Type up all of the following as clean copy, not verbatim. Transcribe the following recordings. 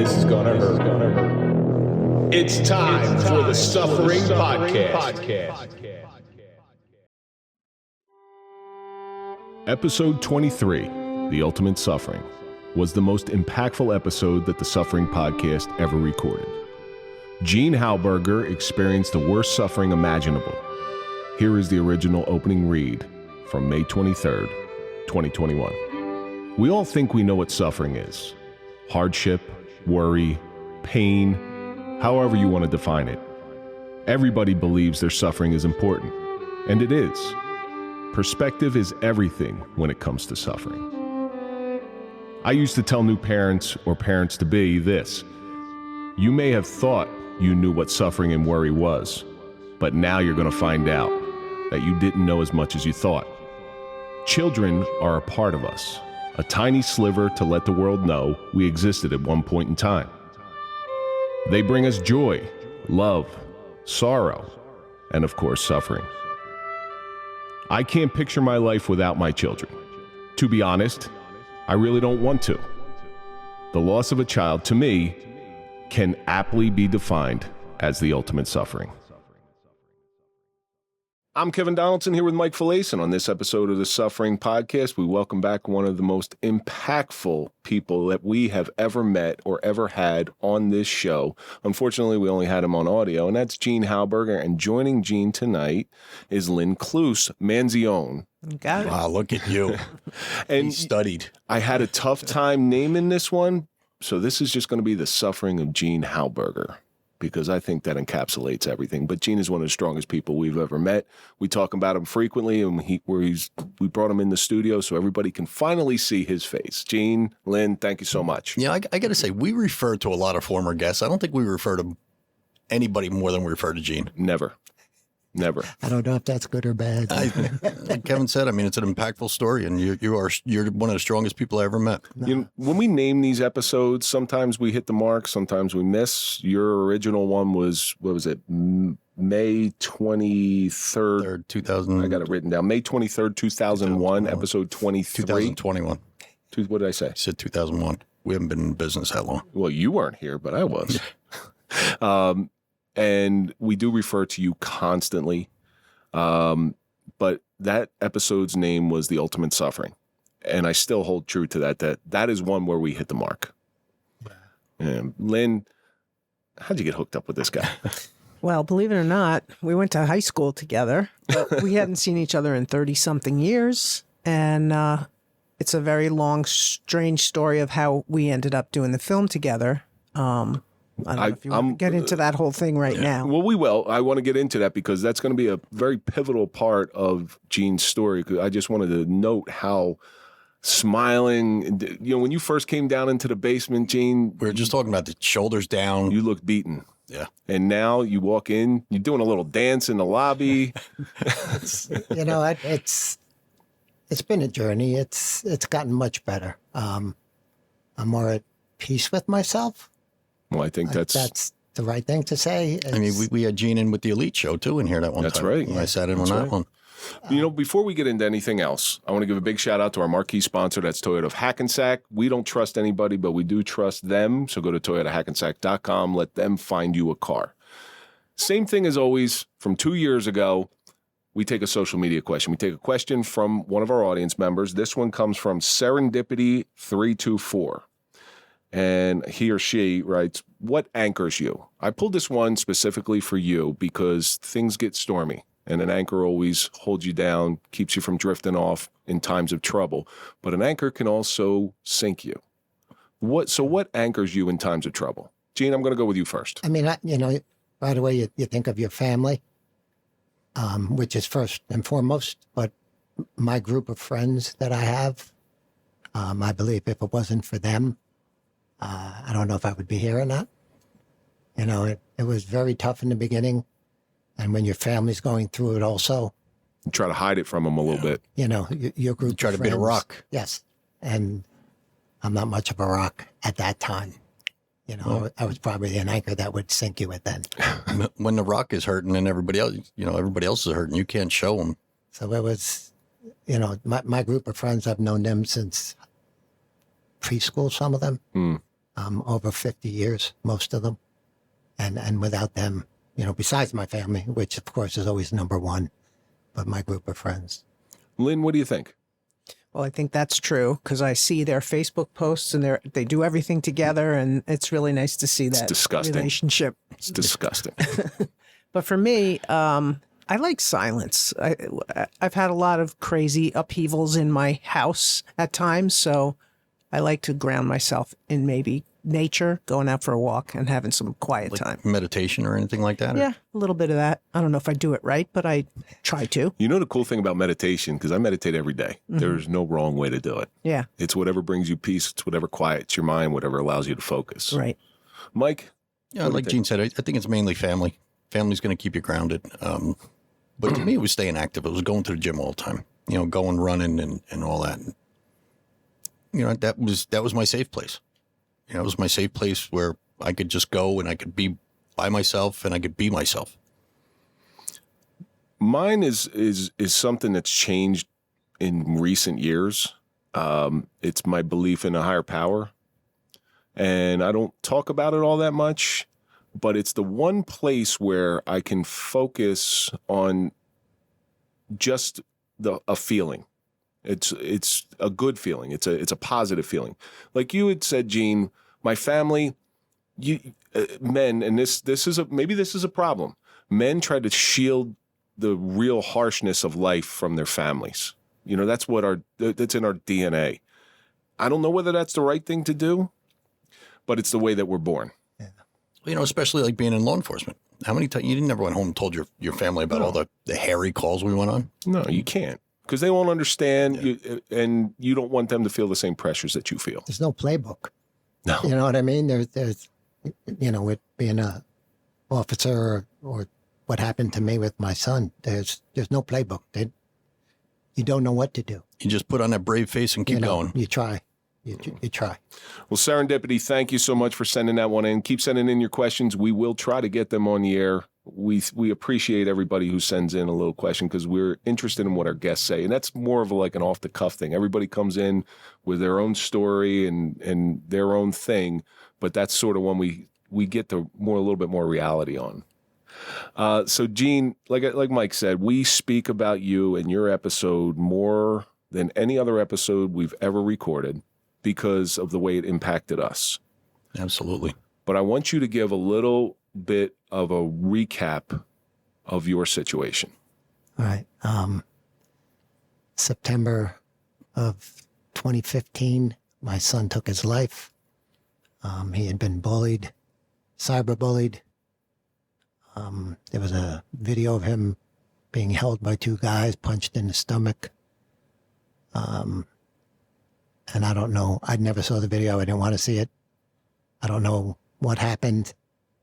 This is gonna hurt. It's time for the Suffering Podcast. Episode 23, The Ultimate Suffering, was the most impactful episode that the Suffering Podcast ever recorded. Jimmy Hauburger experienced the worst suffering imaginable. Here is the original opening read from May 23rd, 2021. We all think we know what suffering is. Hardship, worry, pain, however you want to define it. Everybody believes their suffering is important, and it is. Perspective is everything when it comes to suffering. I used to tell new parents or parents-to-be this: you may have thought you knew what suffering and worry was, but now you're going to find out that you didn't know as much as you thought. Children are a part of us, a tiny sliver to let the world know we existed at one point in time. They bring us joy, love, sorrow, and of course, suffering. I can't picture my life without my children. To be honest, I really don't want to. The loss of a child, to me, can aptly be defined as the ultimate suffering. I'm Kevin Donaldson here with Mike Failace, and on this episode of the Suffering Podcast, we welcome back one of the most impactful people that we have ever met or ever had on this show. Unfortunately, we only had him on audio, and that's Jimmy Hauburger. And joining Gene tonight is Lynn Cluse, Manzione. Got it. Wow, look at you. And he studied. I had a tough time naming this one, so this is just going to be the suffering of Jimmy Hauburger, because I think that encapsulates everything. But Gene is one of the strongest people we've ever met. We talk about him frequently, and we brought him in the studio so everybody can finally see his face. Gene, Lynn, thank you so much. Yeah, I got to say, we refer to a lot of former guests. I don't think we refer to anybody more than we refer to Gene. Never. I don't know if that's good or bad. Like Kevin said, I mean, it's an impactful story, and you're one of the strongest people I ever met. No. You know, when we name these episodes, sometimes we hit the mark, sometimes we miss. Your original one was, what was it, May 23rd, 2000. I got it written down. May 23rd, 2001, episode 23. 2021. What did I say? I said 2001. We haven't been in business that long. Well, you weren't here, but I was. And we do refer to you constantly. But that episode's name was The Ultimate Suffering. And I still hold true to that is one where we hit the mark. And Lynn, how'd you get hooked up with this guy? Well, believe it or not, we went to high school together, but we hadn't seen each other in 30-something years. And it's a very long, strange story of how we ended up doing the film together. I don't know if you want to get into that whole thing right now. Well, we will. I want to get into that because that's going to be a very pivotal part of Gene's story. I just wanted to note how smiling, when you first came down into the basement, Gene. We were just talking about the shoulders down. You looked beaten. Yeah. And now you walk in, you're doing a little dance in the lobby. It's been a journey. It's gotten much better. I'm more at peace with myself. Well, I think that's the right thing to say. I mean, we had Gene in with the Elite Show, too, in here that one time. That's right. I sat in on that one. Before we get into anything else, I want to give a big shout out to our marquee sponsor. That's Toyota of Hackensack. We don't trust anybody, but we do trust them. So go to toyotahackensack.com. Let them find you a car. Same thing as always. From 2 years ago, we take a social media question. We take a question from one of our audience members. This one comes from Serendipity324. And he or she writes, what anchors you? I pulled this one specifically for you because things get stormy. And an anchor always holds you down, keeps you from drifting off in times of trouble. But an anchor can also sink you. What anchors you in times of trouble? Gene, I'm going to go with you first. I mean, right away you think of your family, which is first and foremost. But my group of friends that I have, I believe if it wasn't for them, I don't know if I would be here or not. It was very tough in the beginning. And when your family's going through it also. You try to hide it from them a little bit. Your group You try of to friends, be a rock. Yes. And I'm not much of a rock at that time. I was probably an anchor that would sink you at then. When the rock is hurting and everybody else is hurting, you can't show them. So it was, my group of friends, I've known them since preschool, some of them. over 50 years, most of them. And without them, besides my family, which of course is always number one, but my group of friends. Lynn, what do you think? Well, I think that's true because I see their Facebook posts and they do everything together, and it's really nice to see that disgusting. relationship. It's disgusting. But for me, I like silence. I've had a lot of crazy upheavals in my house at times, so I like to ground myself in maybe nature, going out for a walk and having some quiet time. Meditation or anything like that? Yeah, a little bit of that. I don't know if I do it right, but I try to. You know the cool thing about meditation, because I meditate every day, there's no wrong way to do it. Yeah. It's whatever brings you peace. It's whatever quiets your mind, whatever allows you to focus. Right. Mike? Yeah, like Gene said, I think it's mainly family. Family's going to keep you grounded. But to me, it was staying active. It was going to the gym all the time, going running and all that. And, that was my safe place. It was my safe place where I could just go and I could be by myself and I could be myself. Mine is something that's changed in recent years. It's my belief in a higher power. And I don't talk about it all that much, but it's the one place where I can focus on just a feeling. It's a good feeling. It's a positive feeling. Like you had said, Gene, my family, men, and this is a problem. Men try to shield the real harshness of life from their families. That's that's in our DNA. I don't know whether that's the right thing to do, but it's the way that we're born. Yeah. Especially like being in law enforcement. How many times you never went home and told your family about all the hairy calls we went on? No, you can't. Because they won't understand, you, and you don't want them to feel the same pressures that you feel. There's no playbook. No. You know what I mean? There's with being a officer or what happened to me with my son, there's no playbook. You don't know what to do. You just put on that brave face and keep going. You try. You try. Well, Serendipity, thank you so much for sending that one in. Keep sending in your questions. We will try to get them on the air. We appreciate everybody who sends in a little question because we're interested in what our guests say. And that's more of like an off-the-cuff thing. Everybody comes in with their own story and their own thing, but that's sort of when we get to a little bit more reality on. So, Gene, like Mike said, we speak about you and your episode more than any other episode we've ever recorded because of the way it impacted us. Absolutely. But I want you to give a little bit of a recap of your situation. All right. September of 2015, my son took his life. He had been bullied, cyberbullied. There was a video of him being held by two guys, punched in the stomach. And I don't know. I never saw the video. I didn't want to see it. I don't know what happened,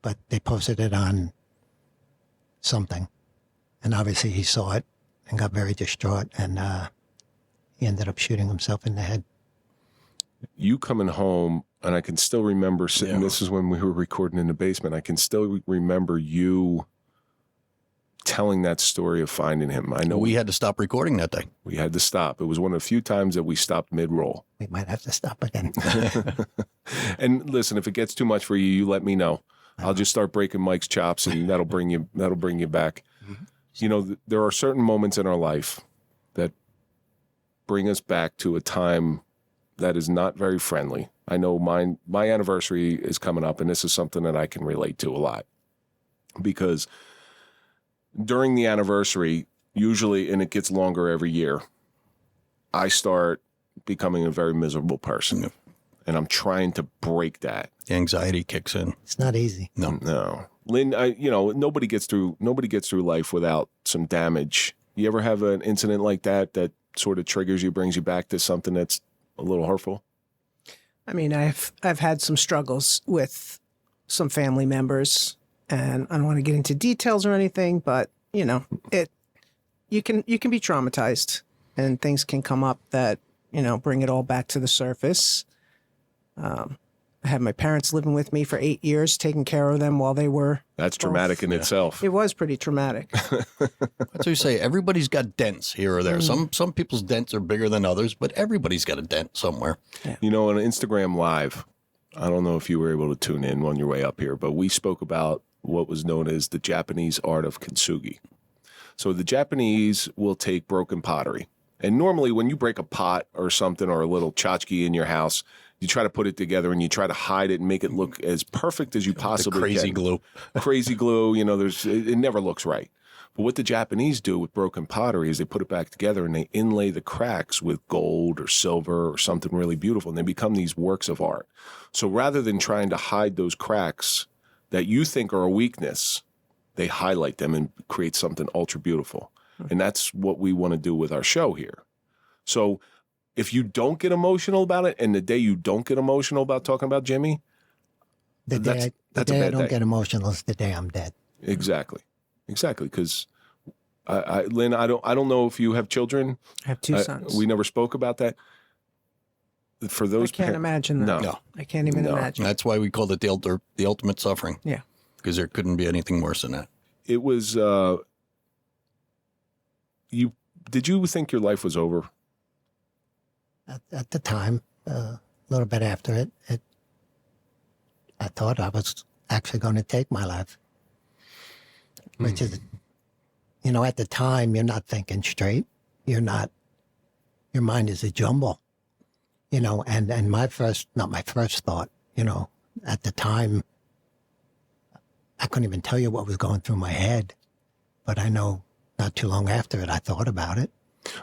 but they posted it on something. And obviously he saw it and got very distraught, and he ended up shooting himself in the head. You coming home, and I can still remember sitting, this is when we were recording in the basement, I can still remember you telling that story of finding him. I know we had to stop recording that day. We had to stop. It was one of the few times that we stopped mid-roll. We might have to stop again. And listen, if it gets too much for you, you let me know. I'll just start breaking Mike's chops, and that'll bring you back. Mm-hmm. There are certain moments in our life that bring us back to a time that is not very friendly. I know my anniversary is coming up, and this is something that I can relate to a lot. Because during the anniversary, usually, and it gets longer every year, I start becoming a very miserable person. And I'm trying to break that. The anxiety kicks in. It's not easy. No. Lynn, nobody gets through life without some damage. You ever have an incident like that sort of triggers you, brings you back to something that's a little hurtful? I mean, I've had some struggles with some family members, and I don't want to get into details or anything, but you can be traumatized, and things can come up that bring it all back to the surface. I had my parents living with me for 8 years, taking care of them while they were. That's traumatic in itself. It was pretty traumatic. That's what you say. Everybody's got dents here or there. Some people's dents are bigger than others, but everybody's got a dent somewhere. Yeah. On Instagram Live, I don't know if you were able to tune in on your way up here, but we spoke about what was known as the Japanese art of kintsugi. So the Japanese will take broken pottery. And normally when you break a pot or something or a little tchotchke in your house, you try to put it together and you try to hide it and make it look as perfect as you possibly can. Crazy glue. Crazy glue, it never looks right. But what the Japanese do with broken pottery is they put it back together and they inlay the cracks with gold or silver or something really beautiful, and they become these works of art. So rather than trying to hide those cracks that you think are a weakness, they highlight them and create something ultra beautiful. And that's what we want to do with our show here. So if you don't get emotional about it, and the day you don't get emotional about talking about Jimmy, that's a bad day. I don't get emotional is the day I'm dead. Exactly. Because Lynn, I don't know if you have children. I have 2 sons. We never spoke about that. For those, I can't imagine that. No. I can't even imagine. That's why we called it the ultimate suffering. Yeah. Because there couldn't be anything worse than that. It was. Did you think your life was over? At the time, a little bit after it, I thought I was actually going to take my life. Which is, at the time, you're not thinking straight. Your mind is a jumble, and not my first thought, at the time, I couldn't even tell you what was going through my head, but I know not too long after it, I thought about it.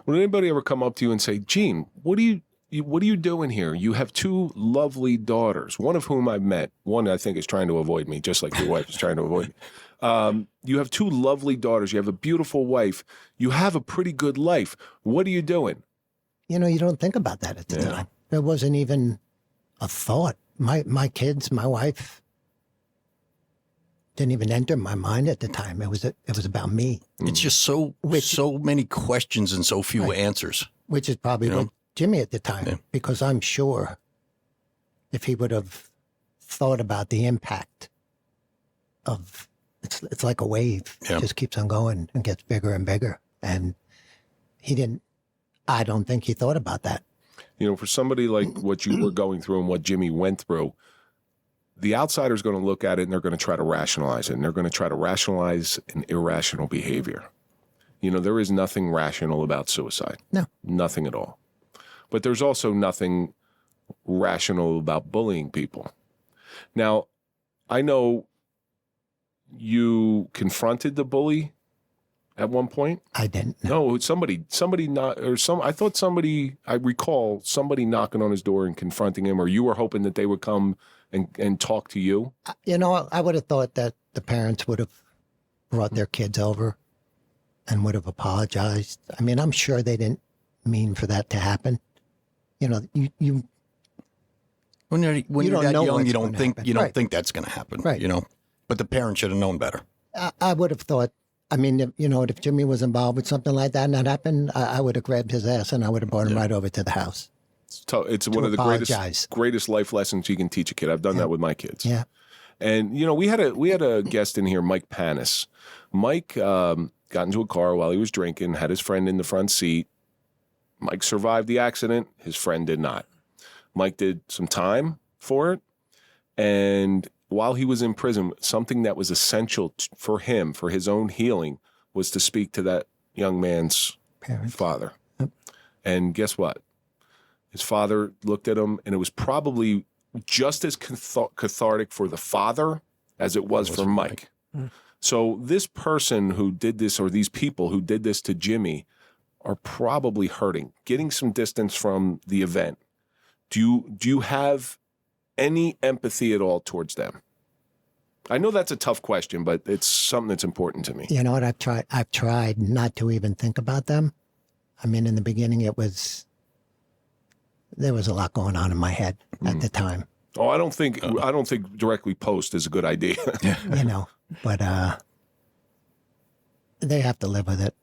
Would anybody ever come up to you and say, Gene, what are you doing here? You have 2 lovely daughters, one of whom I've met. One, I think, is trying to avoid me, just like your wife is trying to avoid me. You have 2 lovely daughters. You have a beautiful wife. You have a pretty good life. What are you doing? You don't think about that at the time. There wasn't even a thought. My kids, my wife, didn't even enter my mind at the time. It was about me. It's just so many questions and so few answers. Which is probably what Jimmy at the time, because I'm sure if he would have thought about the impact of, it's like a wave. It just keeps on going and gets bigger and bigger. And I don't think he thought about that. For somebody like what you were going through and what Jimmy went through, the outsider's going to look at it and they're going to try to rationalize it. And they're going to try to rationalize an irrational behavior. There is nothing rational about suicide. No. Nothing at all. But there's also nothing rational about bullying people. Now, I know you confronted the bully at one point. I didn't. No, somebody not, or I recall somebody knocking on his door and confronting him, or you were hoping that they would come and talk to you. I would have thought that the parents would have brought their kids over and would have apologized. I mean, I'm sure they didn't mean for that to happen. When you're that young, you don't think that's going to happen. Right. But the parents should have known better. I would have thought. I mean, if Jimmy was involved with something like that and that happened, I would have grabbed his ass and I would have brought him right over to the house. It's one of the greatest life lessons you can teach a kid. I've done that with my kids. Yeah. And we had a guest in here, Mike Panis. Mike got into a car while he was drinking, had his friend in the front seat. Mike survived the accident. His friend did not. Mike did some time for it. And while he was in prison, something that was essential for him, for his own healing, was to speak to that young man's father. Yep. And guess what? His father looked at him, and it was probably just as cathartic for the father as it was for Mike. So this person who did this, or these people who did this to Jimmy, are probably hurting, getting some distance from the event. Do you have any empathy at all towards them? I know that's a tough question, but it's something that's important to me. You know what? I've tried not to even think about them. I mean, in the beginning, there was a lot going on in my head at the time. Oh, I don't think directly post is a good idea. But they have to live with it.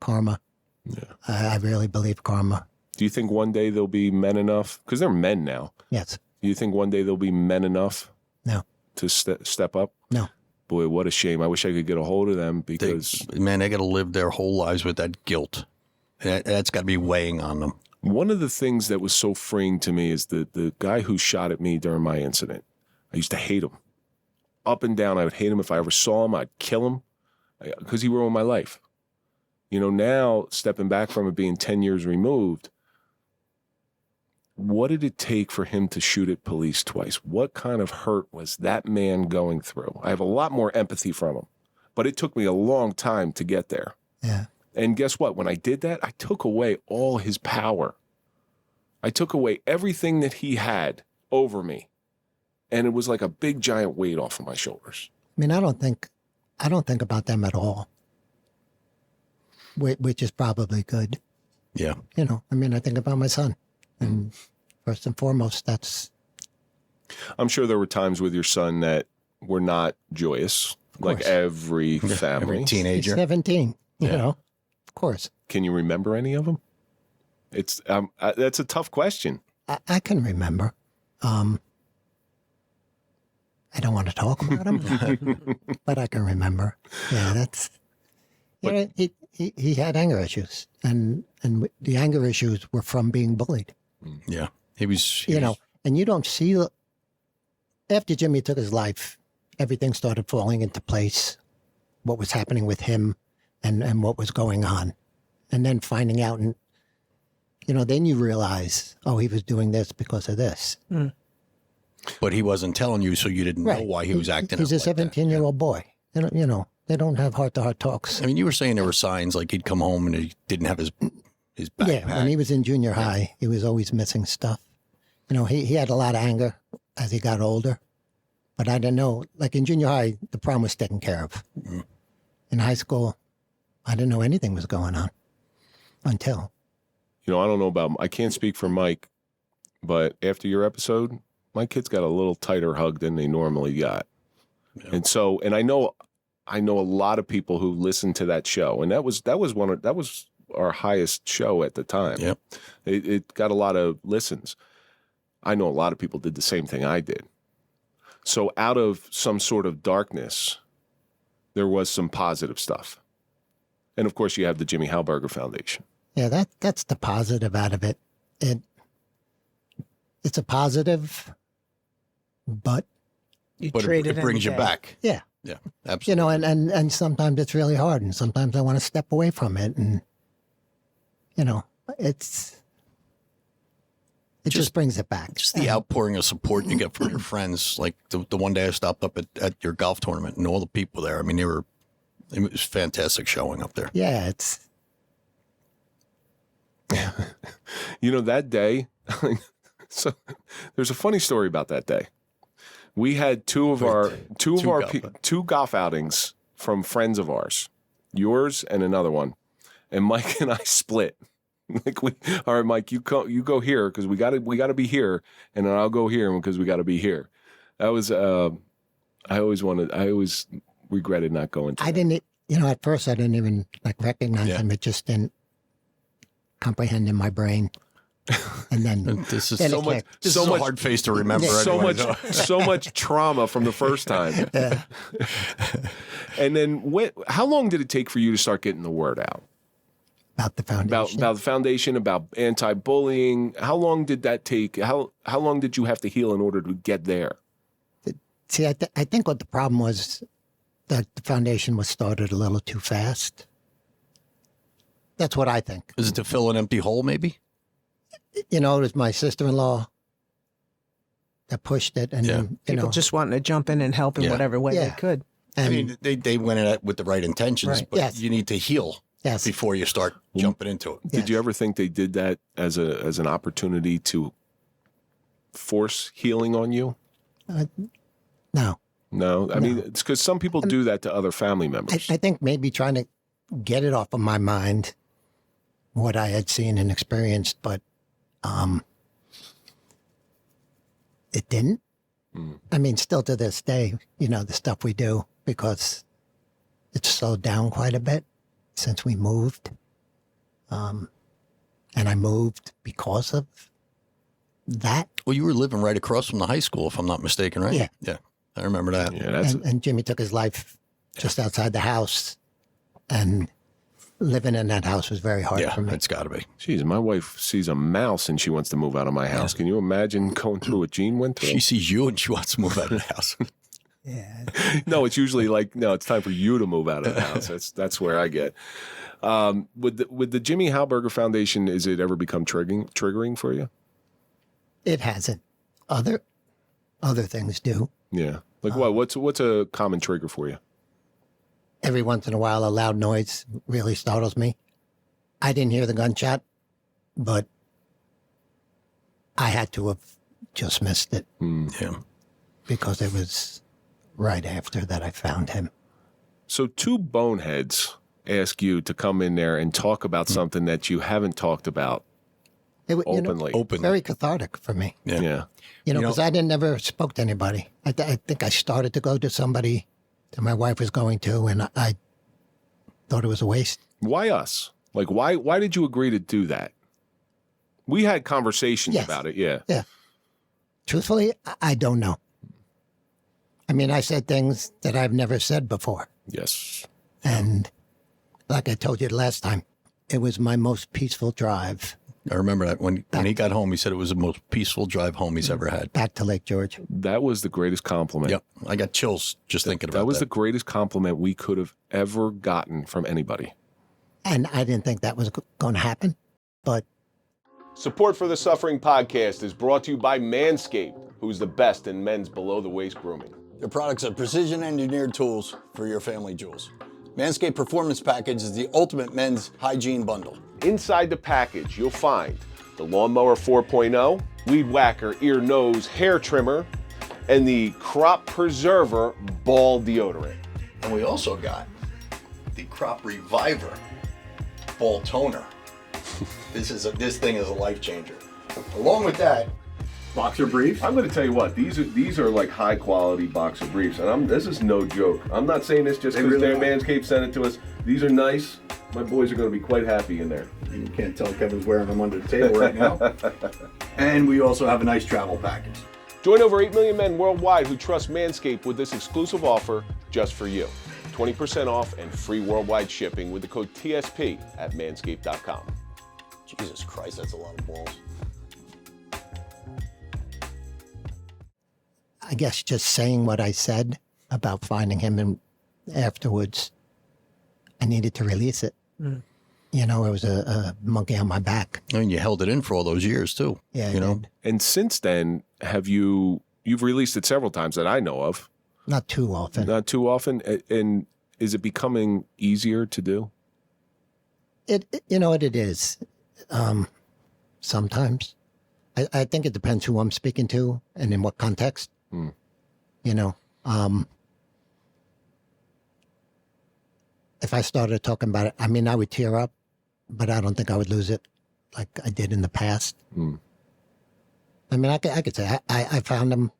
Karma. Yeah. I really believe karma. Do you think one day they'll be men enough? Because they're men now. Yes. Do you think one day they'll be men enough? No. To step up? No. Boy, what a shame. I wish I could get a hold of them because... they got to live their whole lives with that guilt. That's got to be weighing on them. One of the things that was so freeing to me is the guy who shot at me during my incident. I used to hate him. Up and down, I would hate him. If I ever saw him, I'd kill him because he ruined my life. You know, now, stepping back from it being 10 years removed, what did it take for him to shoot at police twice? What kind of hurt was that man going through? I have a lot more empathy from him, but it took me a long time to get there. Yeah. And guess what? When I did that, I took away all his power. I took away everything that he had over me. And it was like a big giant weight off of my shoulders. I mean, I don't think about them at all, which is probably good. Yeah. You know, I mean, I think about my son. And first and foremost, that's... I'm sure there were times with your son that were not joyous, like every family. Every teenager. He's 17, you know, of course. Can you remember any of them? It's that's a tough question. I can remember. I don't want to talk about him, but I can remember. Yeah, that's... You know, he had anger issues, and the anger issues were from being bullied. Yeah. He was... You know, and you don't see... After Jimmy took his life, everything started falling into place, what was happening with him and what was going on. And then finding out, and, you know, then you realize, oh, he was doing this because of this. Mm. But he wasn't telling you, so you didn't know why he was acting He's a like that. 17-year-old boy. You know, they don't have heart-to-heart talks. I mean, you were saying there were signs like he'd come home and he didn't have his backpack. Yeah, when he was in junior high, he was always missing stuff. You know, he had a lot of anger as he got older. But I didn't know, like in junior high, the problem was taken care of. Mm. In high school, I didn't know anything was going on until. You know, I don't know about, I can't speak for Mike, but after your episode, my kids got a little tighter hug than they normally got. Yeah. And so, and I know a lot of people who listened to that show, and that was our highest show at the time. Yep. It got a lot of listens. I know a lot of people did the same thing I did. So out of some sort of darkness, there was some positive stuff. And of course, you have the Jimmy Hauburger Foundation. Yeah, that's the positive out of it. It's a positive, but it brings you back. Yeah. Yeah, absolutely. You know, and sometimes it's really hard, and sometimes I want to step away from it, and, you know, it just brings it back. Just the outpouring of support you get from your friends. Like the one day I stopped up at your golf tournament and all the people there. I mean, it was fantastic showing up there. Yeah, You know, that day, so there's a funny story about that day. We had two golf outings from friends of ours, yours and another one, and Mike and I split. Like all right, Mike, you go here because we got to be here, and then I'll go here because we got to be here. That was I always regretted not going to. I didn't, you know, at first I didn't even recognize him. It just didn't comprehend in my brain. And then this is then so much. This is a hard face to remember. Yeah, so much trauma from the first time. Yeah. And then how long did it take for you to start getting the word out about the foundation? About the foundation, about anti-bullying? How long did that take? How long did you have to heal in order to get there? See, I think what the problem was that the foundation was started a little too fast. That's what I think. Is it to fill an empty hole, maybe? You know, it was my sister-in-law that pushed it, and then, people just wanting to jump in and help in whatever way they could. And, I mean, they went at it with the right intentions, but you need to heal before you start jumping into it. Did you ever think they did that as an opportunity to force healing on you? No. No, I mean, it's because some people do that to other family members. I think maybe trying to get it off of my mind, what I had seen and experienced, but it didn't. I mean, still to this day, you know, the stuff we do, because it's slowed down quite a bit since we moved. And I moved because of that. Well, you were living right across from the high school, if I'm not mistaken, right? Yeah. Yeah, I remember that. Yeah, and Jimmy took his life just outside the house. And living in that house was very hard Yeah, for me. it's got to be. Jeez, my wife sees a mouse and she wants to move out of my house. Can you imagine going through what Gene went through? She sees you and she wants to move out of the house. Yeah. No, it's usually like, no, it's time for you to move out of the house. That's where I get. With the Jimmy Hauburger Foundation, is it ever become triggering for you? It hasn't. Other things do. Yeah. Like what? What's a common trigger for you? Every once in a while, a loud noise really startles me. I didn't hear the gunshot, but I had to have just missed it Yeah. because it was right after that I found him. So two boneheads ask you to come in there and talk about something that you haven't talked about openly. Very cathartic for me. Yeah. Because I never spoke to anybody. I think I started to go to somebody that my wife was going to, and I thought it was a waste. Why us? Like, why did you agree to do that? We had conversations Yes. about it. Yeah. Yeah. Truthfully, I don't know. I mean, I said things that I've never said before. Yes. And like I told you the last time, it was my most peaceful drive I remember that when he got home, he said it was the most peaceful drive home he's ever had. back to Lake George. That was the greatest compliment. Yep. I got chills just thinking about that. That was the greatest compliment we could have ever gotten from anybody. And I didn't think that was going to happen, but Support for the Suffering Podcast is brought to you by Manscaped, who's the best in men's below-the-waist grooming. Their products are precision-engineered tools for your family jewels. Manscaped Performance Package is the ultimate men's hygiene bundle. Inside the package, you'll find the Lawnmower 4.0, Weed Whacker Ear, Nose, Hair Trimmer, and the Crop Preserver Ball Deodorant. And we also got the Crop Reviver Ball Toner. This thing is a life changer. Along with that, boxer brief. I'm going to tell you what, these are like high quality boxer briefs, and this is no joke. I'm not saying this just because really Manscaped sent it to us. These are nice. My boys are going to be quite happy in there. You can't tell Kevin's wearing them under the table right now. And we also have a nice travel package. Join over 8 million men worldwide who trust Manscaped with this exclusive offer just for you. 20% off and free worldwide shipping with the code TSP at manscaped.com. Jesus Christ, that's a lot of balls. I guess just saying what I said about finding him and afterwards, I needed to release it. You know, it was a monkey on my back. And you held it in for all those years too. Yeah, you I know. did. And since then, you've released it several times that I know of. Not too often. Not too often. And is it becoming easier to do? It is. Sometimes. I think it depends who I'm speaking to and in what context. You know, if I started talking about it, I mean, I would tear up, but I don't think I would lose it like I did in the past. I mean, I could say I found him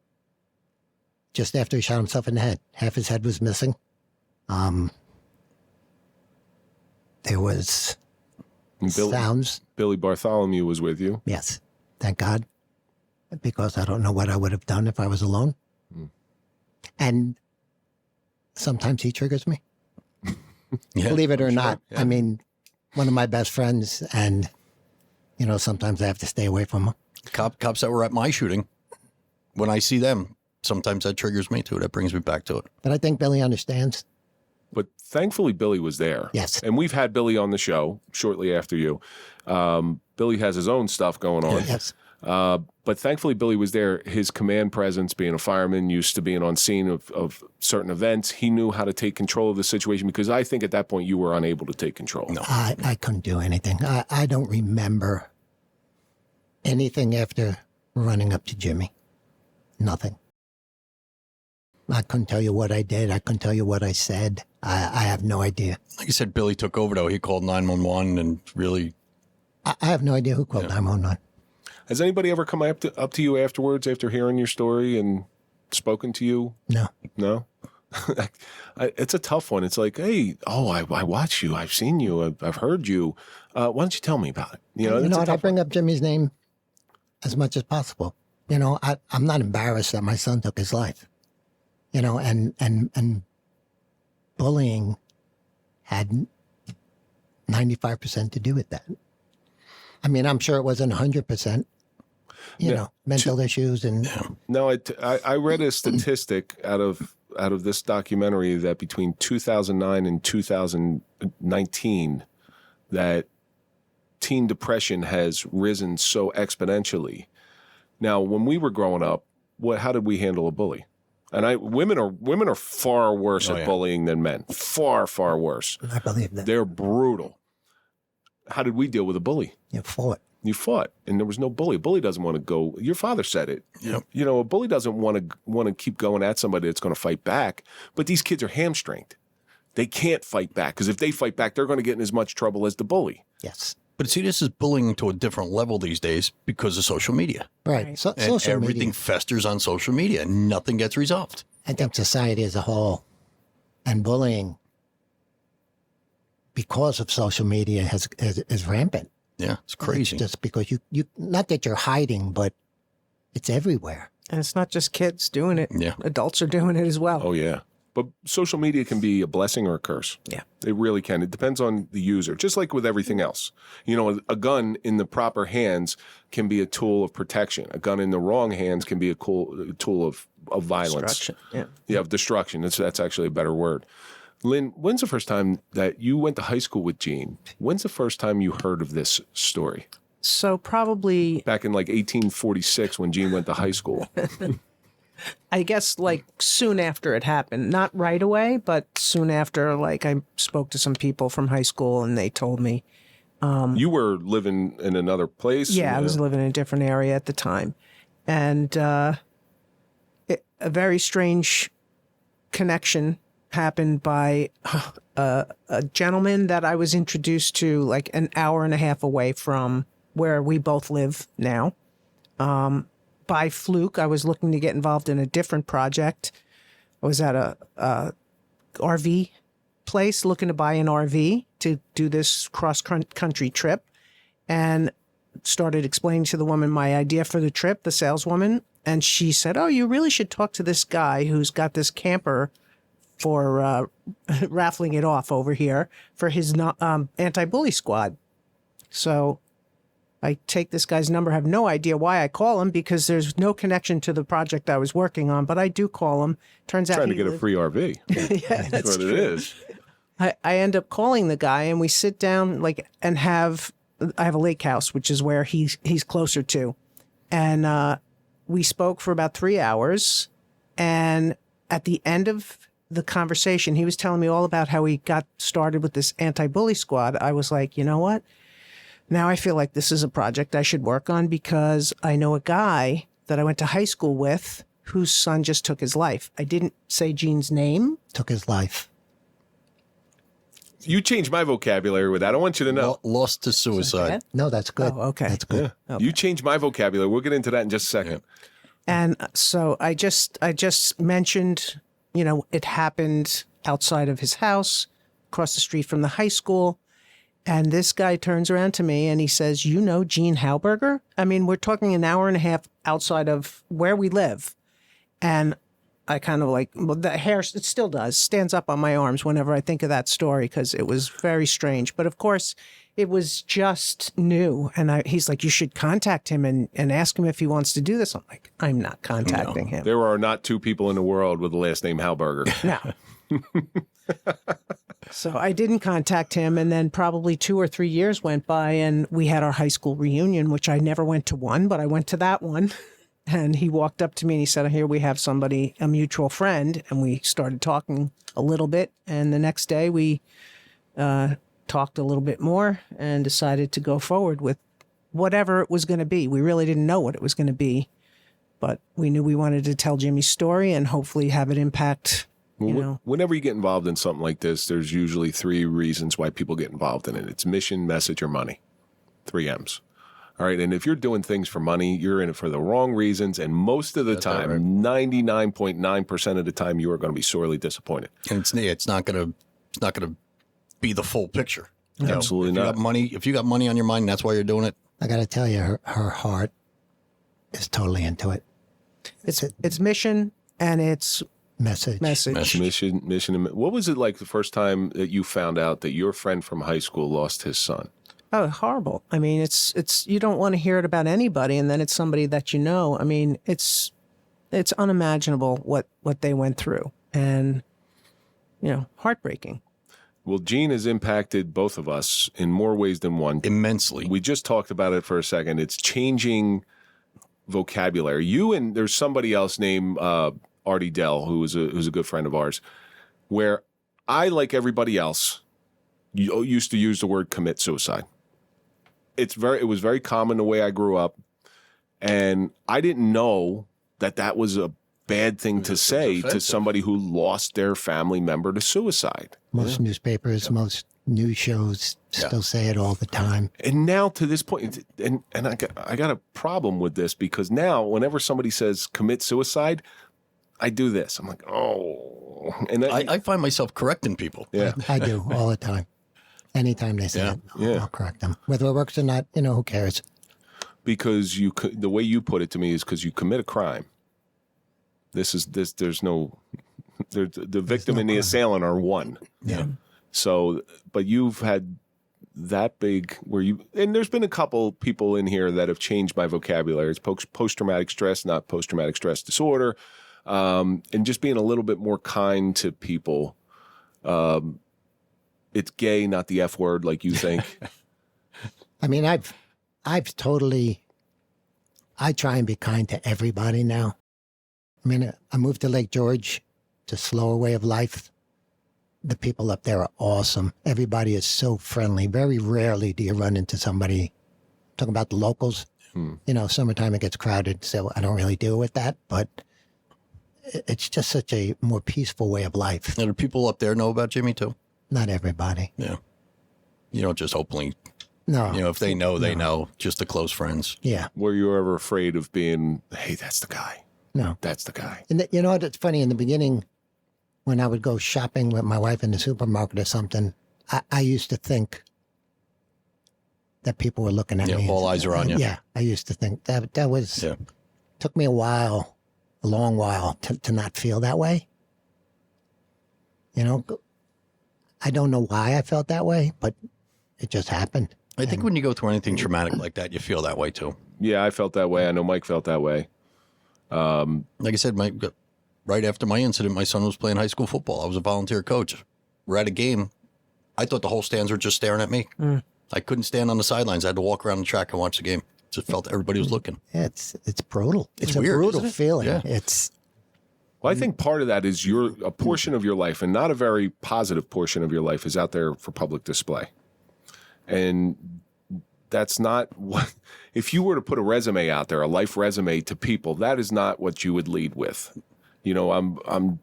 just after he shot himself in the head. Half his head was missing. There was sounds. Billy Bartholomew was with you. Yes, thank God, because I don't know what I would have done if I was alone. And sometimes he triggers me. Yeah, Believe it or I'm sure. not. Yeah. I mean, one of my best friends, and sometimes I have to stay away from him. Cops that were at my shooting, when I see them, sometimes that triggers me too. That brings me back to it. But I think Billy understands. But thankfully, Billy was there. Yes. And we've had Billy on the show shortly after you. Billy has his own stuff going on. Yes. But thankfully, Billy was there. His command presence, being a fireman, used to being on scene of certain events. He knew how to take control of the situation because I think at that point you were unable to take control. No. I couldn't do anything. I don't remember anything after running up to Jimmy. Nothing. I couldn't tell you what I did. I couldn't tell you what I said. I have no idea. Like I said, Billy took over though. He called 911 and really. I have no idea who called 911. Has anybody ever come up to you afterwards after hearing your story and spoken to you? No. No? It's a tough one. It's like, hey, I watch you. I've seen you. I've heard you. Why don't you tell me about it? You know what? I bring up Jimmy's name as much as possible. I'm not embarrassed that my son took his life. And bullying had 95% to do with that. I mean, I'm sure it wasn't 100%, mental issues and No, I read a statistic out of this documentary that between 2009 and 2019, that teen depression has risen so exponentially. Now, when we were growing up, how did we handle a bully? And women are far worse at bullying than men. Far, far worse. I believe that. They're brutal. How did we deal with a bully? You fought. You fought, and there was no bully. A bully doesn't want to go. Your father said it. Yep. A bully doesn't want to keep going at somebody that's going to fight back. But these kids are hamstringed. They can't fight back, because if they fight back, they're going to get in as much trouble as the bully. Yes. But see, this is bullying to a different level these days because of social media. Right. So, And social everything media. festers on social media and nothing gets resolved. I think society as a whole and bullying because of social media is rampant. Yeah, it's crazy. Just because you not that you're hiding, but it's everywhere. And it's not just kids doing it. Yeah. Adults are doing it as well. Oh, yeah. But social media can be a blessing or a curse. Yeah. It really can. It depends on the user, just like with everything else. A gun in the proper hands can be a tool of protection. A gun in the wrong hands can be a tool of violence. Destruction. Yeah. Yeah, of destruction. That's actually a better word. Lynn, when's the first time that you went to high school with Gene? When's the first time you heard of this story? So probably, Back in like 1846 when Gene went to high school. I guess like soon after it happened, not right away, but soon after, like I spoke to some people from high school and they told me. You were living in another place? Yeah, I was living in a different area at the time. And a very strange connection happened by a gentleman that I was introduced to like an hour and a half away from where we both live now. By fluke, I was looking to get involved in a different project. I was at a RV place looking to buy an RV to do this cross-country trip, and started explaining to the woman my idea for the trip, the saleswoman, and she said, "Oh, you really should talk to this guy who's got this camper for raffling it off over here for his anti-bully squad." So I take this guy's number, have no idea why I call him because there's no connection to the project I was working on, but I do call him. Turns out trying to get a free RV. Yeah, That's what it is. I end up calling the guy and we sit down and I have a lake house, which is where he's closer to. And we spoke for about 3 hours. And at the end of the conversation, he was telling me all about how he got started with this anti-bully squad. I was like, you know what? Now I feel like this is a project I should work on because I know a guy that I went to high school with whose son just took his life. I didn't say Gene's name. Took his life. You changed my vocabulary with that. I want you to know. Lost to suicide. No, that's good. Oh, okay. That's good. Yeah. Okay. You changed my vocabulary. We'll get into that in just a second. And so I just mentioned, it happened outside of his house, across the street from the high school. And this guy turns around to me and he says, "You know Gene Hauburger?" I mean, we're talking an hour and a half outside of where we live. And I kind of the hair, it still stands up on my arms whenever I think of that story because it was very strange. But of course, it was just new. And he's like, "You should contact him and ask him if he wants to do this." I'm like, I'm not contacting him. There are not two people in the world with the last name Hauburger. No. So I didn't contact him. And then probably 2 or 3 years went by and we had our high school reunion, which I never went to one, but I went to that one. And he walked up to me and he said, "Here we have somebody, a mutual friend." And we started talking a little bit. And the next day we talked a little bit more and decided to go forward with whatever it was going to be. We really didn't know what it was going to be, but we knew we wanted to tell Jimmy's story and hopefully have it impact. Whenever you get involved in something like this, there's usually 3 reasons why people get involved in it. It's mission, message, or money. 3 M's. All right. And if you're doing things for money, you're in it for the wrong reasons. And most of the time, 99.9% of the time, you are going to be sorely disappointed. And it's not going to be the full picture. Absolutely not. If you got money on your mind, that's why you're doing it. I got to tell you, her heart is totally into it. It's mission and it's Message. Mission. What was it like the first time that you found out that your friend from high school lost his son? Oh, horrible. I mean, it's you don't want to hear it about anybody, and then it's somebody that you know. I mean, it's unimaginable what they went through, and heartbreaking. Well, Gene has impacted both of us in more ways than one. Immensely. We just talked about it for a second. It's changing vocabulary. You and there's somebody else named Artie Dell, who's a good friend of ours, where I, like everybody else, used to use the word commit suicide. It was very common the way I grew up, and I didn't know that was a bad thing to say to somebody who lost their family member to suicide. Most newspapers, most news shows still say it all the time. And now to this point, and I got a problem with this, because now whenever somebody says commit suicide, I do this. I'm like, oh. And I find myself correcting people. Yeah. I do all the time. Anytime they say it, I'll correct them. Whether it works or not, who cares? Because the way you put it to me is because you commit a crime. There's no, the victim and the assailant are one. Yeah. So, but you've had that big and there's been a couple people in here that have changed my vocabulary. It's post-traumatic stress, not post-traumatic stress disorder. And just being a little bit more kind to people. It's gay, not the F word, like you think. I mean, I try and be kind to everybody now. I mean, I moved to Lake George. It's a slower way of life. The people up there are awesome. Everybody is so friendly. Very rarely do you run into somebody, talking about the locals. Summertime it gets crowded, so I don't really deal with that. But it's just such a more peaceful way of life. And do people up there know about Jimmy too? Not everybody. Yeah. You don't just openly. No. If they know, they know. Just the close friends. Yeah. Were you ever afraid of being, hey, that's the guy? No. That's the guy. And you know what? It's funny. In the beginning, when I would go shopping with my wife in the supermarket or something, I used to think that people were looking at me. All eyes are on you. Yeah. I used to think that was, took me a long while to not feel that way. I don't know why I felt that way, but it just happened. I think when you go through anything traumatic like that, you feel that way too. Yeah, I felt that way. I know Mike felt that way. Like I said, right after my incident, my son was playing high school football. I was a volunteer coach. We're at a game. I thought the whole stands were just staring at me. I couldn't stand on the sidelines. I had to walk around the track and watch the game. Just felt everybody was looking. Yeah, it's brutal. It's a weird, brutal isn't it? feeling. Yeah. Well, I think part of that is a portion of your life, and not a very positive portion of your life, is out there for public display. And that's not what, if you were to put a resume out there, a life resume to people, that is not what you would lead with. I'm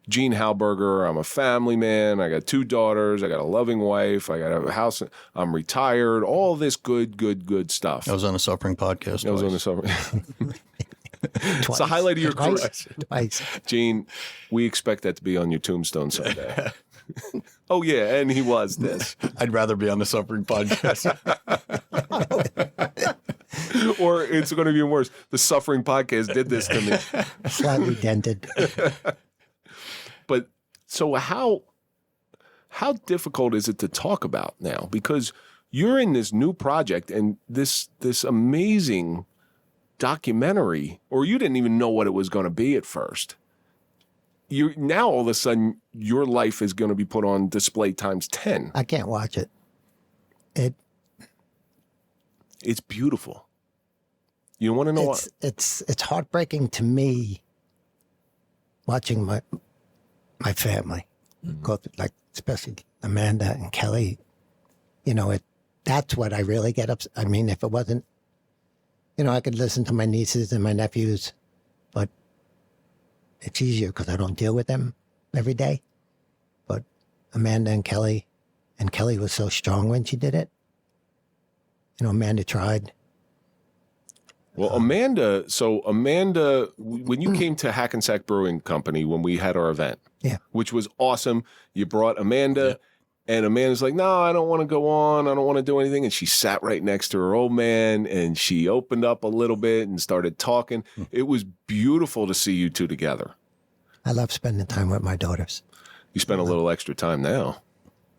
Gene Hauburger. I'm a family man. I got 2 daughters. I got a loving wife. I got a house. I'm retired. All this good stuff. I was on a suffering podcast. I was on the suffering. It's the highlight of your career. Twice. Gene, we expect that to be on your tombstone someday. Oh, yeah, and he was this. I'd rather be on the suffering podcast. Or it's going to be worse. The suffering podcast did this to me. Slightly dented. But so how difficult is it to talk about now? Because you're in this new project and this amazing documentary, or you didn't even know what it was going to be at first. Now all of a sudden your life is going to be put on display times 10. I can't watch it. It's beautiful. You want to know what? It's heartbreaking to me watching my family, like especially Amanda and Kelly. That's what I really get upset. I mean, if it wasn't, I could listen to my nieces and my nephews, but it's easier because I don't deal with them every day. But Amanda and Kelly was so strong when she did it. Amanda tried. Well, Amanda, when you came to Hackensack Brewing Company when we had our event, which was awesome, you brought Amanda, and Amanda's like, no, I don't want to go on. I don't want to do anything. And she sat right next to her old man, and she opened up a little bit and started talking. It was beautiful to see you two together. I love spending time with my daughters. You spend a little extra time now.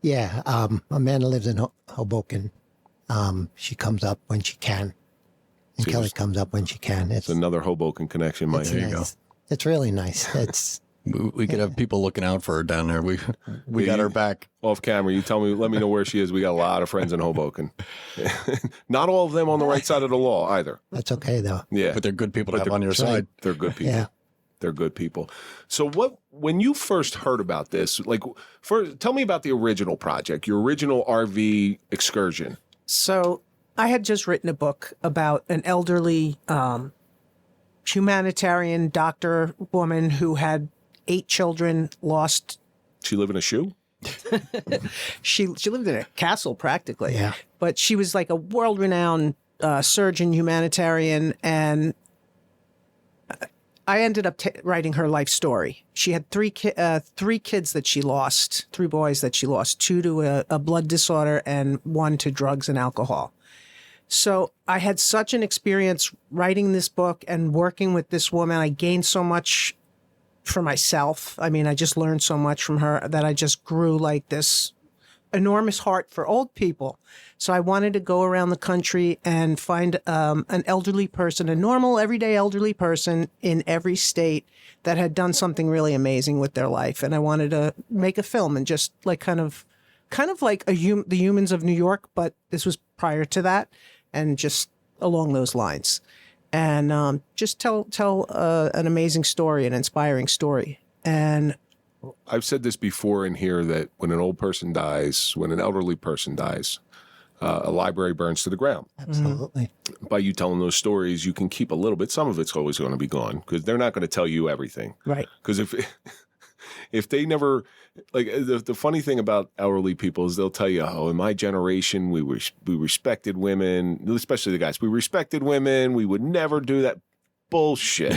Yeah, Amanda lives in Hoboken. She comes up when she can, and See, Kelly comes up when she can. It's another Hoboken connection, Mike. it's There you go. nice. It's really nice. It's We could have people looking out for her down there. We got her back. Off camera, you tell me, let me know where she is. We got a lot of friends in Hoboken. Not all of them on the right side of the law either. that's okay though. Yeah, But they're good people to But have on your that's right. side. they're good people. Yeah. They're good people. So when you first heard about this, like, first, tell me about the original project, your original RV excursion. So I had just written a book about an elderly humanitarian doctor woman who had 8 children, lost. She live in a shoe? She lived in a castle practically. Yeah. But she was like a world-renowned surgeon, humanitarian, and I ended up writing her life story. She had 3 kids that she lost, 3 boys that she lost, 2 to a blood disorder and 1 to drugs and alcohol. So I had such an experience writing this book and working with this woman. I gained so much for myself. I mean, I just learned so much from her that I just grew like this enormous heart for old people. So I wanted to go around the country and find an elderly person, a normal, everyday elderly person in every state that had done something really amazing with their life. And I wanted to make a film and just like kind of like the Humans of New York, but this was prior to that, and just along those lines. And just tell an amazing story, an inspiring story. And I've said this before in here that when an old person dies, when an elderly person dies, a library burns to the ground. Absolutely. By you telling those stories, you can keep a little bit. Some of it's always going to be gone because they're not going to tell you everything. right. Because if they never, like, the funny thing about elderly people is they'll tell you, oh, in my generation, we respected women, especially the guys. We respected women. We would never do that. Bullshit.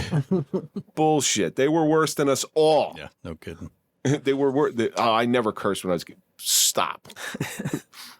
Bullshit. They were worse than us all. Yeah, no kidding. They were worse. I never cursed when I was. Stop.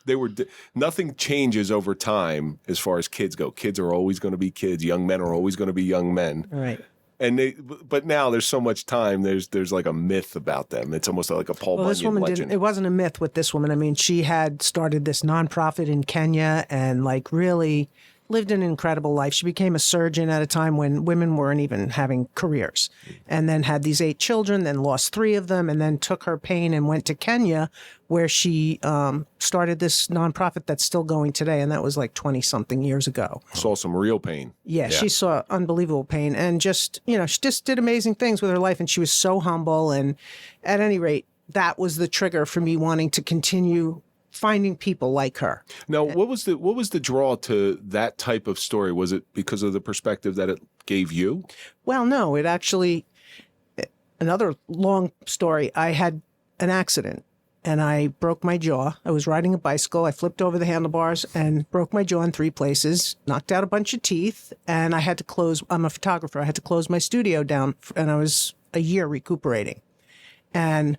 They were. Nothing changes over time as far as kids go. Kids are always going to be kids. Young men are always going to be young men. Right. But now there's so much time. There's like a myth about them. It's almost like a Paul Well, this Bunyan woman legend. didn't. It wasn't a myth with this woman. I mean, she had started this nonprofit in Kenya and like really lived an incredible life. She became a surgeon at a time when women weren't even having careers, and then had these 8 children, then lost 3 of them, and then took her pain and went to Kenya, where she started this nonprofit that's still going today, and that was like 20-something years ago. Saw some real pain. Yeah, she saw unbelievable pain, and just, she just did amazing things with her life, and she was so humble. And at any rate, that was the trigger for me wanting to continue finding people like her. Now, what was the draw to that type of story? Was it because of the perspective that it gave you? Well, no, it actually, another long story. I had an accident and I broke my jaw. I was riding a bicycle. I flipped over the handlebars and broke my jaw in 3 places, knocked out a bunch of teeth, and I had to close. I'm a photographer. I had to close my studio down, and I was a year recuperating. And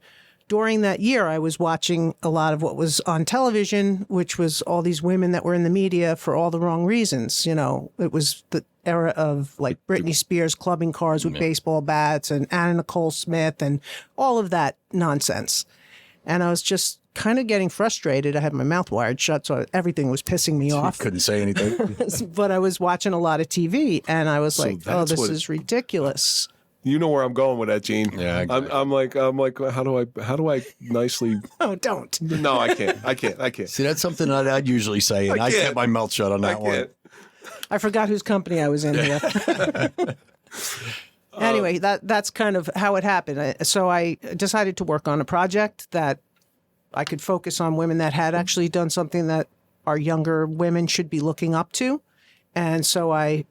during that year, I was watching a lot of what was on television, which was all these women that were in the media for all the wrong reasons. It was the era of like Britney Spears clubbing cars with baseball bats and Anna Nicole Smith and all of that nonsense. And I was just kind of getting frustrated. I had my mouth wired shut, so everything was pissing me off. Couldn't say anything. But I was watching a lot of TV, and I was like, oh, that's this what- is ridiculous. You know where I'm going with that, Gene. Yeah, exactly. I'm like, how do I nicely? Oh, don't. No, I can't. See, that's something I'd usually say, and I can't. kept my mouth shut on that one. I forgot whose company I was in here. Anyway, that's kind of how it happened. So I decided to work on a project that I could focus on women that had actually done something that our younger women should be looking up to. And so I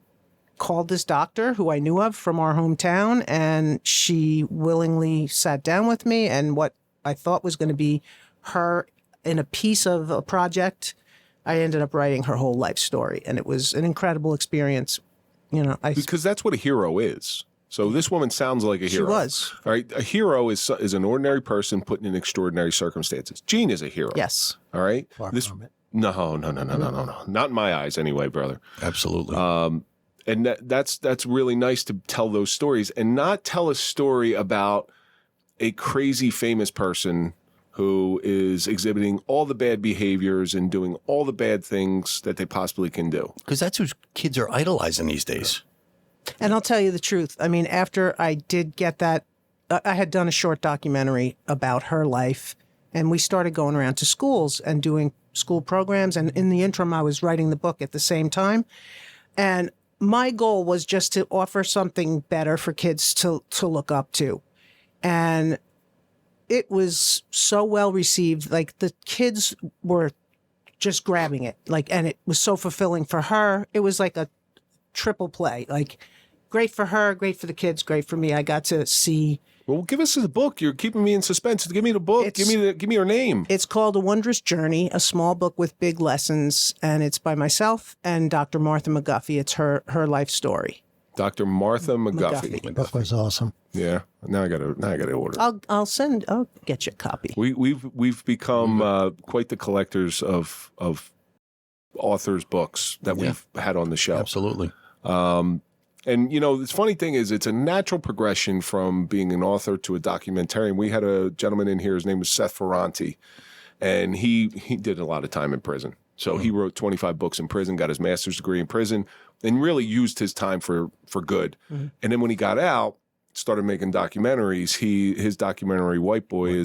called this doctor who I knew of from our hometown, and she willingly sat down with me, and what I thought was going to be her in a piece of a project, I ended up writing her whole life story. And it was an incredible experience. Because that's what a hero is. So this woman sounds like a hero. She was. All right. A hero is an ordinary person put in extraordinary circumstances. Jean is a hero. Yes. All right. Far from it. No. Not in my eyes anyway, brother. Absolutely. And that's really nice to tell those stories and not tell a story about a crazy famous person who is exhibiting all the bad behaviors and doing all the bad things that they possibly can do. Because that's who kids are idolizing these days. And I'll tell you the truth. I mean, after I did get that, I had done a short documentary about her life, and we started going around to schools and doing school programs. And in the interim, I was writing the book at the same time. And my goal was just to offer something better for kids to look up to. And it was so well received. Like, the kids were just grabbing it. Like, and it was so fulfilling for her. It was like a triple play. Like, great for her, great for the kids, great for me. I got to see. Well, give us the book. You're keeping me in suspense. Give me the book. Give me her name. It's called A Wondrous Journey, a small book with big lessons, and it's by myself and Dr. Martha McGuffey. It's her life story. Dr. Martha McGuffey. The book was awesome. Yeah. Now I gotta order. I'll get you a copy. We've become quite the collectors of authors' books that we've had on the show. Absolutely. And, you know, the funny thing is it's a natural progression from being an author to a documentarian. We had a gentleman in here, his name was Seth Ferranti, and he did a lot of time in prison. So he wrote 25 books in prison, got his master's degree in prison, and really used his time for good. And then when he got out, started making documentaries. His documentary White Boy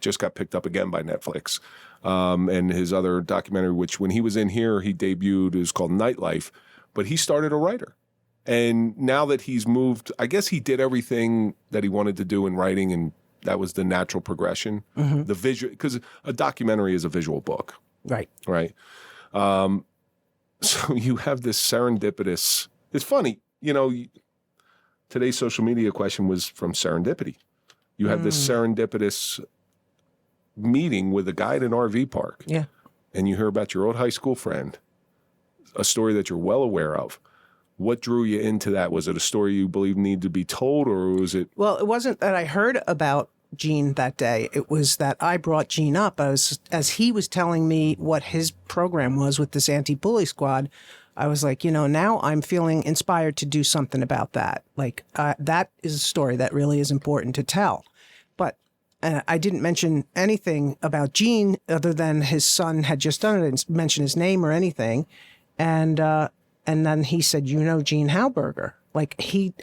just got picked up again by Netflix. And his other documentary, which when he was in here, he debuted, is called Nightlife. But he started a writer. And now that he's moved, I guess he did everything that he wanted to do in writing, and that was the natural progression. The visual, because a documentary is a visual book. Right. Right. So you have this serendipitous, it's funny, you know, today's social media question was from serendipity. You have this serendipitous meeting with a guy at an RV park. Yeah. And you hear about your old high school friend, a story that you're well aware of. What drew you into that? Was it a story you believe needed to be told, or was it? Well, it wasn't that I heard about Gene that day. It was that I brought Gene up as he was telling me what his program was with this anti-bully squad. I was like, you know, now I'm feeling inspired to do something about that. Like, that is a story that really is important to tell. But I didn't mention anything about Gene other than his son had just done it. I didn't mention his name or anything. And then he said, you know, Gene Hauburger. Like,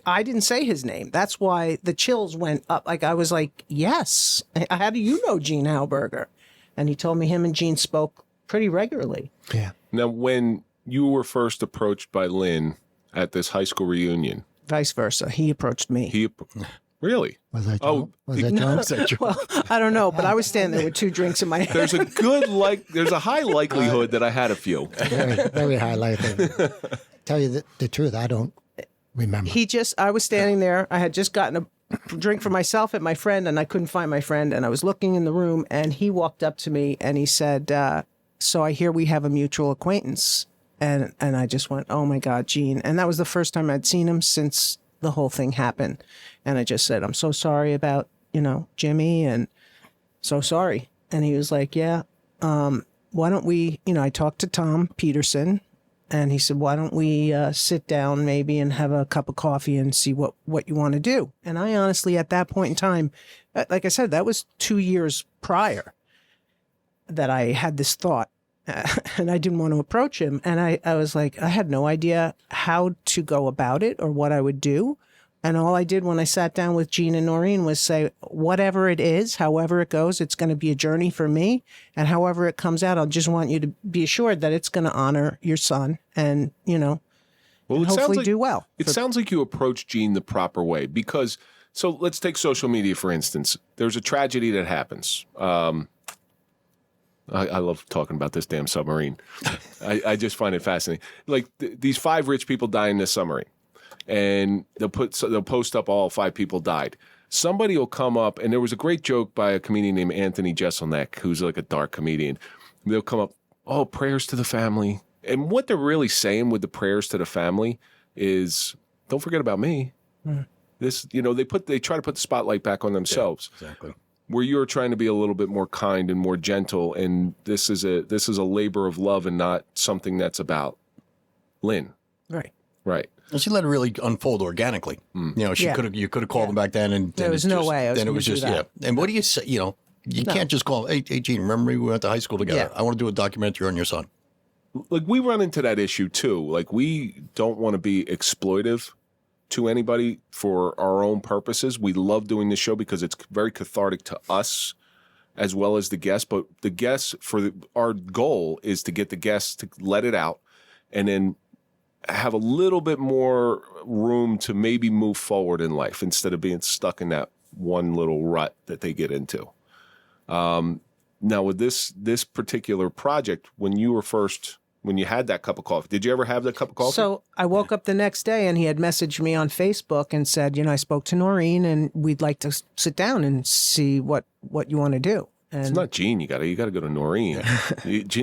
I didn't say his name. That's why the chills went up. Like, I was like, yes. How do you know Gene Hauburger? And he told me him and Gene spoke pretty regularly. Yeah. Now, when you were first approached by Lynn at this high school reunion. Vice versa. He approached me. Really? Was I Oh, was I drunk? Well, I don't know, but I was standing there with 2 drinks in my hand. There's a high likelihood that I had a few. Very, very high likelihood. Tell you the truth, I don't remember. I was standing there. I had just gotten a drink for myself and my friend, and I couldn't find my friend. And I was looking in the room, and he walked up to me and he said, so I hear we have a mutual acquaintance. And I just went, oh my God, Gene. And that was the first time I'd seen him since the whole thing happened. And I just said, I'm so sorry about, you know, Jimmy, and so sorry. And he was like, yeah, why don't we, you know, I talked to Tom Peterson, and he said, why don't we sit down maybe and have a cup of coffee and see what you want to do? And I honestly, at that point in time, like I said, that was 2 years prior that I had this thought. And I didn't want to approach him. And I was like, I had no idea how to go about it or what I would do. And all I did when I sat down with Gene and Noreen was say, whatever it is, however it goes, it's going to be a journey for me. And however it comes out, I just want you to be assured that it's going to honor your son and, you know, and hopefully do well. It sounds like you approached Gene the proper way because, so let's take social media, for instance. There's a tragedy that happens. I love talking about this damn submarine. I just find it fascinating. Like these 5 rich people die in this submarine, and they'll post up all 5 people died. Somebody will come up, and there was a great joke by a comedian named Anthony Jeselnik, who's like a dark comedian. They'll come up, oh, prayers to the family. And what they're really saying with the prayers to the family is, don't forget about me. This, you know, they try to put the spotlight back on themselves. Yeah, exactly. Where you're trying to be a little bit more kind and more gentle, and this is a labor of love and not something that's about Lynn. Right. Right. And she let it really unfold organically. You know, you could have called him back then, and there was no way I was then it gonna was do just that. And what do you say? You know, you can't just call him. Hey, Gene, remember we went to high school together? Yeah. I want to do a documentary on your son. Like, we run into that issue too. Like, we don't want to be exploitive to anybody for our own purposes. We love doing this show because it's very cathartic to us as well as the guests. But the guests, our goal is to get the guests to let it out and then have a little bit more room to maybe move forward in life instead of being stuck in that one little rut that they get into. Now, with this particular project, when you had that cup of coffee, did you ever have that cup of coffee? So I woke up the next day and he had messaged me on Facebook and said, I spoke to Noreen and we'd like to sit down and see what you want to do. And It's not Gene. You gotta go to Noreen.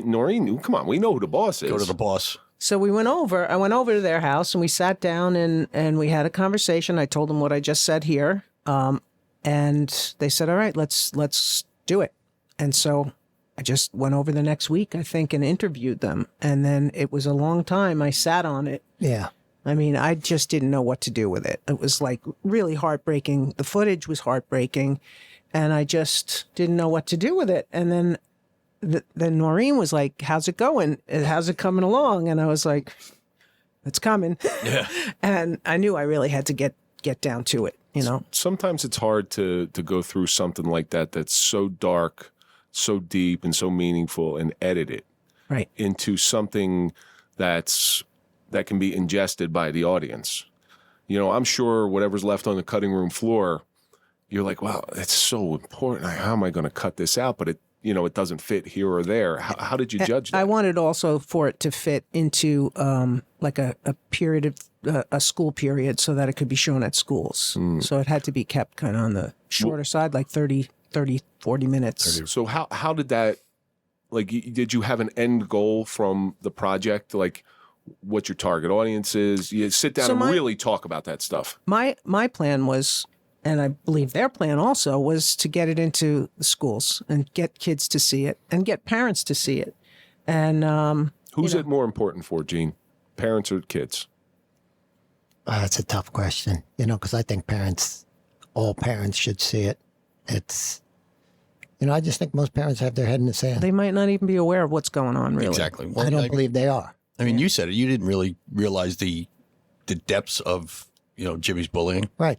Noreen, come on. We know who the boss is. Go to the boss. so I went over to their house and we sat down and we had a conversation. I told them what I just said here. And they said, all right, let's do it. And so I just went over the next week, I think, and interviewed them. And then it was a long time. I sat on it. Yeah. I mean, I just didn't know what to do with it. It was like really heartbreaking. The footage was heartbreaking, and I just didn't know what to do with it. And then then Noreen was like, how's it going? How's it coming along? And I was like, it's coming. Yeah. And I knew I really had to get down to it, Sometimes it's hard to go through something like that that's so dark, so deep, and so meaningful, and edit it Right. into something that can be ingested by the audience. I'm sure whatever's left on the cutting room floor, you're like, wow, it's so important. How am I going to cut this out? But it doesn't fit here or there. How did you judge that? I wanted also for it to fit into like a period of a school period so that it could be shown at schools. So it had to be kept kind of on the shorter side, like 30, 40 minutes. So how did that, like, did you have an end goal from the project? Like, what your target audience is? You sit down and really talk about that stuff. My plan was, and I believe their plan also, was to get it into the schools and get kids to see it and get parents to see it. And Who's it more important for, Gene? Parents or kids? That's a tough question, because I think all parents should see it. It's, I just think most parents have their head in the sand. they might not even be aware of what's going on, really. Exactly. Well, I don't believe they are. I mean, you said it. You didn't really realize the depths of Jimmy's bullying. Right.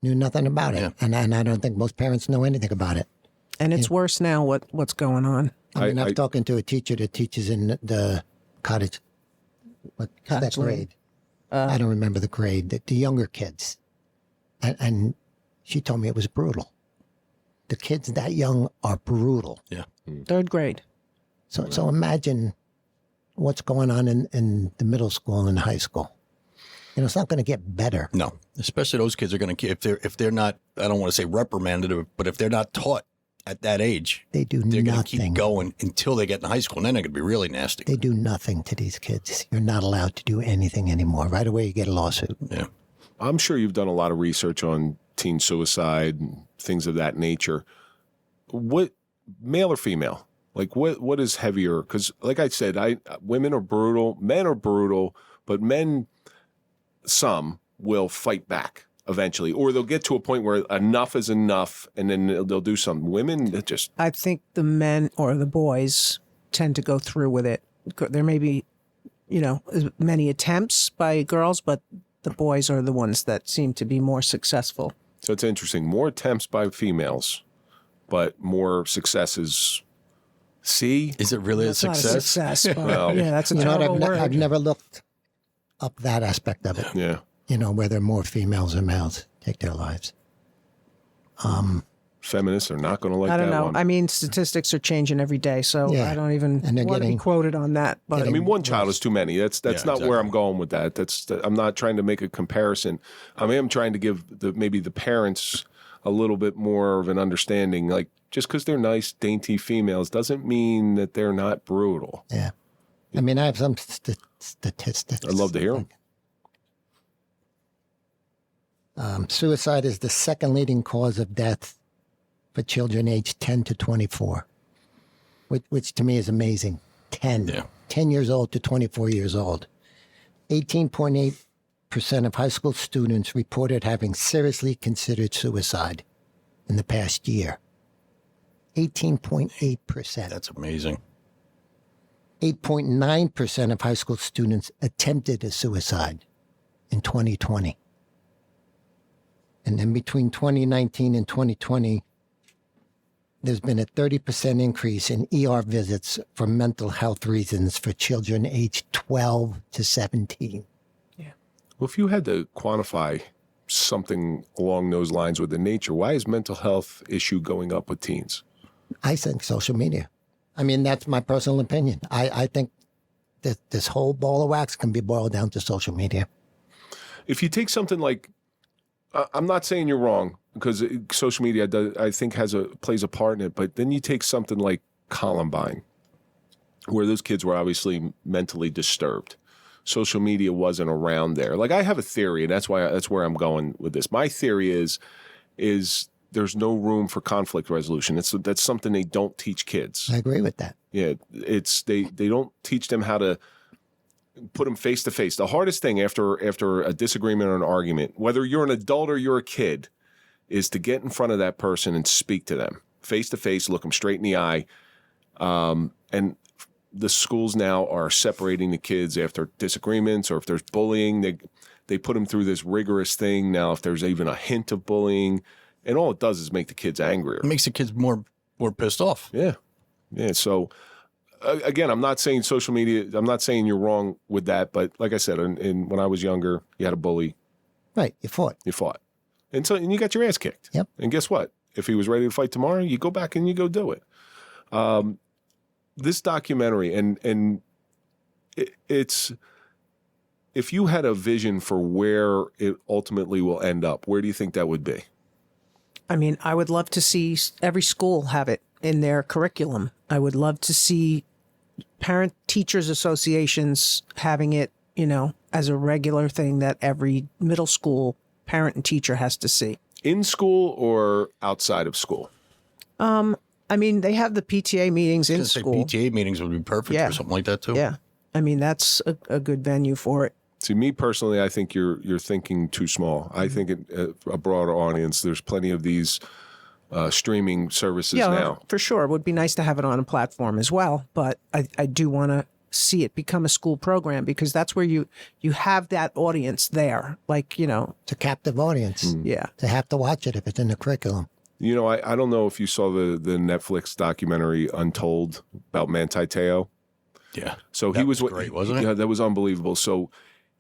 Knew nothing about it. Yeah. And I don't think most parents know anything about it. And it's worse now what's going on. I mean, I was talking to a teacher that teaches in the cottage. What's that Cottage Lane. grade? I don't remember the grade. The younger kids. And she told me it was brutal. The kids that young are brutal. Yeah. Third grade. So imagine what's going on in the middle school and high school. It's not going to get better. No, especially those kids are going to, if they're not, I don't want to say reprimanded, but if they're not taught at that age, They do they're going to nothing. keep going until they get in high school, and then they're going to be really nasty. They do nothing to these kids. You're not allowed to do anything anymore. Right away, you get a lawsuit. Yeah. I'm sure you've done a lot of research on teen suicide and things of that nature. What, male or female? Like, what is heavier? Because, like I said, women are brutal, men are brutal, but men, some will fight back eventually, or they'll get to a point where enough is enough, and then they'll do something. Women, that just I think the men or the boys tend to go through with it. There may be, many attempts by girls, but the boys are the ones that seem to be more successful. so it's interesting. More attempts by females, but more successes. See, Is it really That's a not a success? success, but Well, yeah, that's a You know what? terrible word. I've never looked up that aspect of it. yeah. Whether more females or males take their lives. Feminists are not going to like I don't that know. one. I mean, statistics are changing every day, so Yeah. I don't even And they're want to be getting- quoted on that. But I mean, one child is too many. That's Yeah, not exactly. where I'm going with that. I'm not trying to make a comparison. I am trying to give maybe the parents a little bit more of an understanding. Like, just because they're nice, dainty females doesn't mean that they're not brutal. Yeah. I mean, I have some statistics. I'd love to hear them. Suicide is the second leading cause of death for children aged 10 to 24, which to me is amazing. 10. Yeah. 10 years old to 24 years old. 18.8% 8.8% of high school students reported having seriously considered suicide in the past year. 18.8%. That's amazing. 8.9% of high school students attempted a suicide in 2020. And then between 2019 and 2020, there's been a 30% increase in ER visits for mental health reasons for children aged 12 to 17. Well, if you had to quantify something along those lines with the nature, why is mental health issue going up with teens? I think social media. I mean, that's my personal opinion. I think that this whole ball of wax can be boiled down to social media. If you take something like, I'm not saying you're wrong, because social media, I think, plays a part in it, but then you take something like Columbine, where those kids were obviously mentally disturbed. Social media wasn't around there. Like, I have a theory, and that's where I'm going with this. My theory is there's no room for conflict resolution. That's something they don't teach kids. I agree with that. Yeah, they don't teach them how to put them face to face. The hardest thing after a disagreement or an argument, whether you're an adult or you're a kid, is to get in front of that person and speak to them face to face, look them straight in the eye. And the schools now are separating the kids after disagreements, or if there's bullying, they put them through this rigorous thing. Now, if there's even a hint of bullying, and all it does is make the kids angrier. It makes the kids more pissed off. Yeah. So again, I'm not saying social media, I'm not saying you're wrong with that, but like I said, when I was younger, you had a bully. Right. You fought. And you got your ass kicked. Yep. And guess what? If he was ready to fight tomorrow, you go back and you go do it. This documentary, and it's, if you had a vision for where it ultimately will end up, where do you think that would be? I mean, I would love to see every school have it in their curriculum. I would love to see parent teachers associations having it, as a regular thing that every middle school parent and teacher has to see. In school or outside of school? I mean, they have the PTA meetings in school. PTA meetings would be perfect for something like that too. Yeah. I mean, that's a good venue for it. See, me personally, I think you're thinking too small. I think a broader audience. There's plenty of these streaming services now. For sure. It would be nice to have it on a platform as well. But I do want to see it become a school program, because that's where you have that audience there. Like, It's a captive audience. Yeah. To have to watch it if it's in the curriculum. I don't know if you saw the Netflix documentary Untold about Manti Te'o. Yeah. So that was great, wasn't it? Yeah, that was unbeliable. So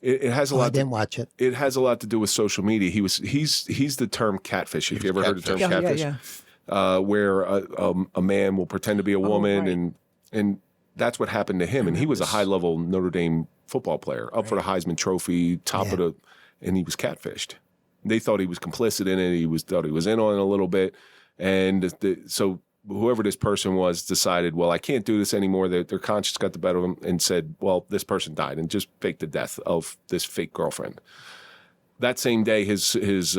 it has a lot. I didn't watch it. It has a lot to do with social media. He's the term catfish. If you ever heard the term catfish, where a man will pretend to be a woman, right. and that's what happened to him. And he was a high level Notre Dame football player, up for the Heisman Trophy, and he was catfished. They thought he was complicit in it. Thought he was in on it a little bit, and so whoever this person was decided, well, I can't do this anymore. Their conscience got the better of them and said, well, this person died, and just faked the death of this fake girlfriend. That same day, his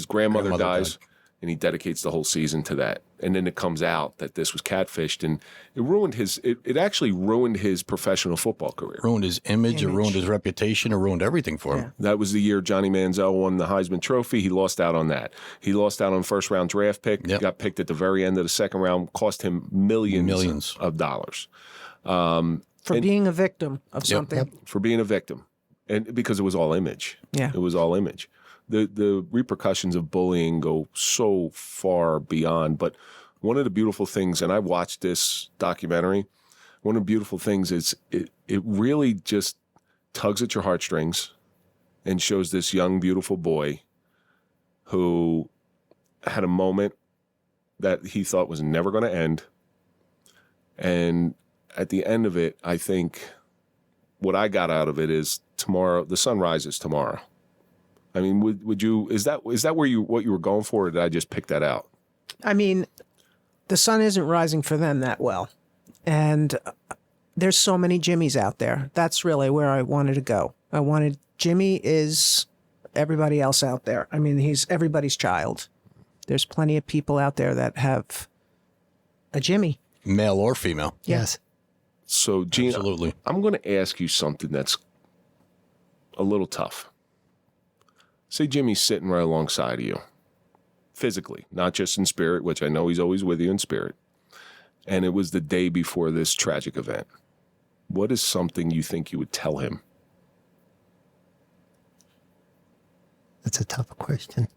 grandmother dies, and he dedicates the whole season to that. And then it comes out that this was catfished, and it ruined it actually ruined his professional football career. Ruined his image, it ruined his reputation, it ruined everything for him. That was the year Johnny Manziel won the Heisman Trophy. He lost out on that. He lost out on first-round draft pick. Yep. Got picked at the very end of the second round, cost him millions of dollars. For being a victim of something. Yep. For being a victim. And because it was all image. Yeah. It was all image. The repercussions of bullying go so far beyond. But one of the beautiful things, and I watched this documentary, one of the beautiful things is it really just tugs at your heartstrings and shows this young, beautiful boy who had a moment that he thought was never going to end. And at the end of it, I think what I got out of it is tomorrow, the sun rises tomorrow. I mean, would you, is that what you were going for, or did I just pick that out? I mean, the sun isn't rising for them that well. And there's so many Jimmys out there. That's really where I wanted to go. Jimmy is everybody else out there. I mean, he's everybody's child. There's plenty of people out there that have a Jimmy. Male or female. Yes. So, Gene, absolutely. I'm going to ask you something that's a little tough. Say Jimmy's sitting right alongside of you, physically, not just in spirit, which I know he's always with you in spirit, and it was the day before this tragic event. What is something you think you would tell him? That's a tough question.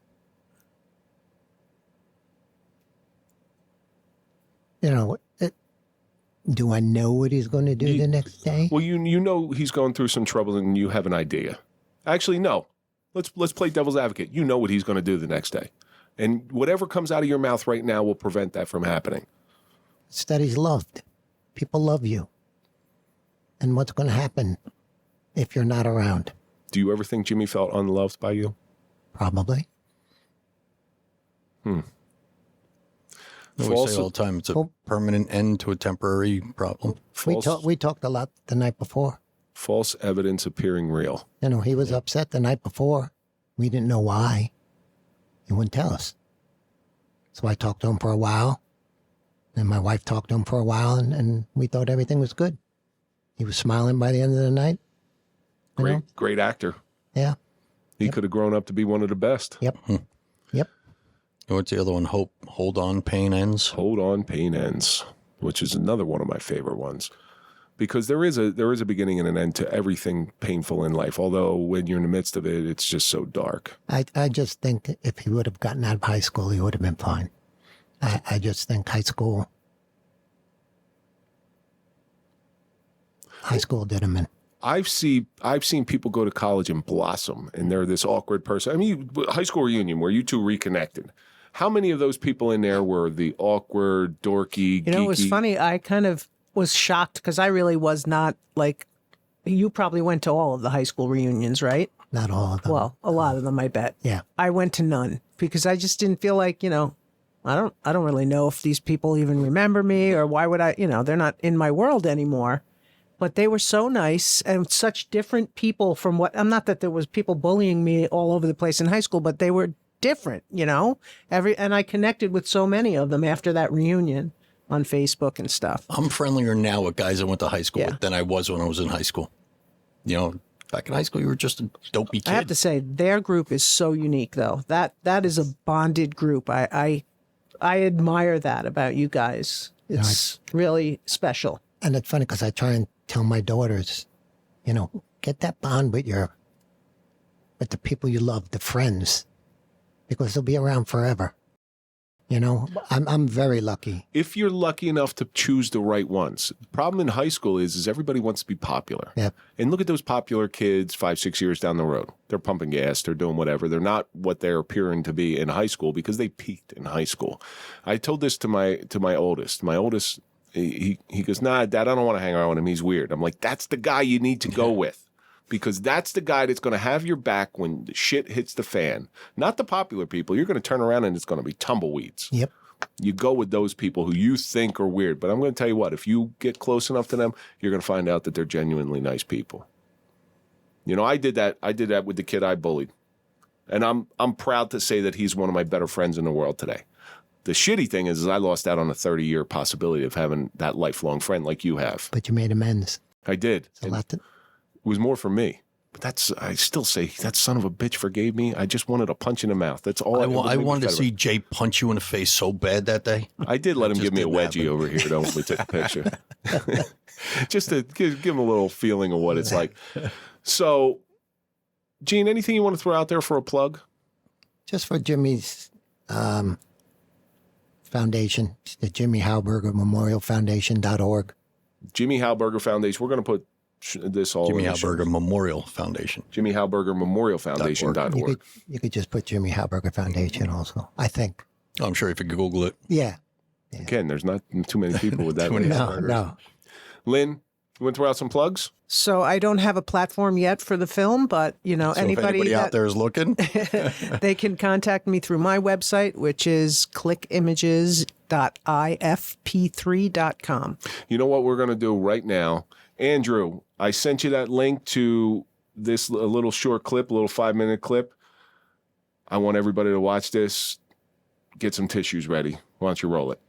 You know, do I know what he's going to do the next day? Well, you know he's going through some trouble and you have an idea. Actually, no. Let's play devil's advocate. You know what he's going to do the next day. And whatever comes out of your mouth right now will prevent that from happening. It's that he's loved. People love you. And what's going to happen if you're not around? Do you ever think Jimmy felt unloved by you? Probably. We say all the time, it's a permanent end to a temporary problem. We talked a lot the night before. False evidence appearing real. You know, he was upset the night before. We didn't know why. He wouldn't tell us. So I talked to him for a while. And my wife talked to him for a while, and we thought everything was good. He was smiling by the end of the night. Great actor. Yeah. He could have grown up to be one of the best. Yep. Yep. What's the other one? Hold on, pain ends. Hold on, pain ends, which is another one of my favorite ones. Because there is a beginning and an end to everything painful in life. Although when you're in the midst of it, it's just so dark. I just think if he would have gotten out of high school, he would have been fine. I just think high school did him in. I've seen people go to college and blossom, and they're this awkward person. I mean, high school reunion where you two reconnected. How many of those people in there were the awkward, dorky, geeky? You know, it was funny. I kind of was shocked because I really was not like, you probably went to all of the high school reunions, right? Not all of them. Well, a lot of them, I bet. Yeah. I went to none because I just didn't feel like, you know, I don't really know if these people even remember me or why would I, you know, they're not in my world anymore. But they were so nice and such different people from what, I'm not that there was people bullying me all over the place in high school, but they were different, you know, and I connected with so many of them after that reunion on Facebook and stuff. I'm friendlier now with guys I went to high school with than I was when I was in high school. You know, back in high school, you were just a dopey kid. I have to say, their group is so unique, though. That is a bonded group. I admire that about you guys. It's really special. And it's funny because I try and tell my daughters, you know, get that bond with the people you love, the friends, because they'll be around forever. You know, I'm very lucky. If you're lucky enough to choose the right ones. The problem in high school is everybody wants to be popular. Yep. And look at those popular kids 5-6 years down the road. They're pumping gas. They're doing whatever. They're not what they're appearing to be in high school because they peaked in high school. I told this to my oldest. My oldest, he goes, nah, Dad, I don't want to hang around with him. He's weird. I'm like, that's the guy you need to go with. Because that's the guy that's going to have your back when the shit hits the fan. Not the popular people. You're going to turn around and it's going to be tumbleweeds. Yep. You go with those people who you think are weird. But I'm going to tell you what, if you get close enough to them, you're going to find out that they're genuinely nice people. You know, I did that with the kid I bullied. And I'm proud to say that he's one of my better friends in the world today. The shitty thing is I lost out on a 30-year possibility of having that lifelong friend like you have. But you made amends. I did. It's a lot to... It was more for me. But I still say, that son of a bitch forgave me. I just wanted a punch in the mouth. That's all I wanted to see Jay punch you in the face so bad that day. I did let him give me a wedgie over here, though, when we took a picture. Just to give him a little feeling of what it's like. So, Gene, anything you want to throw out there for a plug? Just for Jimmy's foundation, the Jimmy Hauburger Memorial Foundation.org. Jimmy Hauburger Foundation. We're going to put this all Jimmy in Hauburger Memorial Foundation. Jimmy Hauburger Memorial Foundation.org. You could just put Jimmy Hauburger Foundation also, I think. I'm sure if you could Google it. Yeah. Again, there's not too many people with that many. No. Lynn, you want to throw out some plugs? So I don't have a platform yet for the film, but, you know, So if anybody out there is looking, they can contact me through my website, which is clickimages.ifp3.com. You know what we're going to do right now? Andrew, I sent you that link to this a little short clip, a little 5-minute clip. I want everybody to watch this. Get some tissues ready. Why don't you roll it?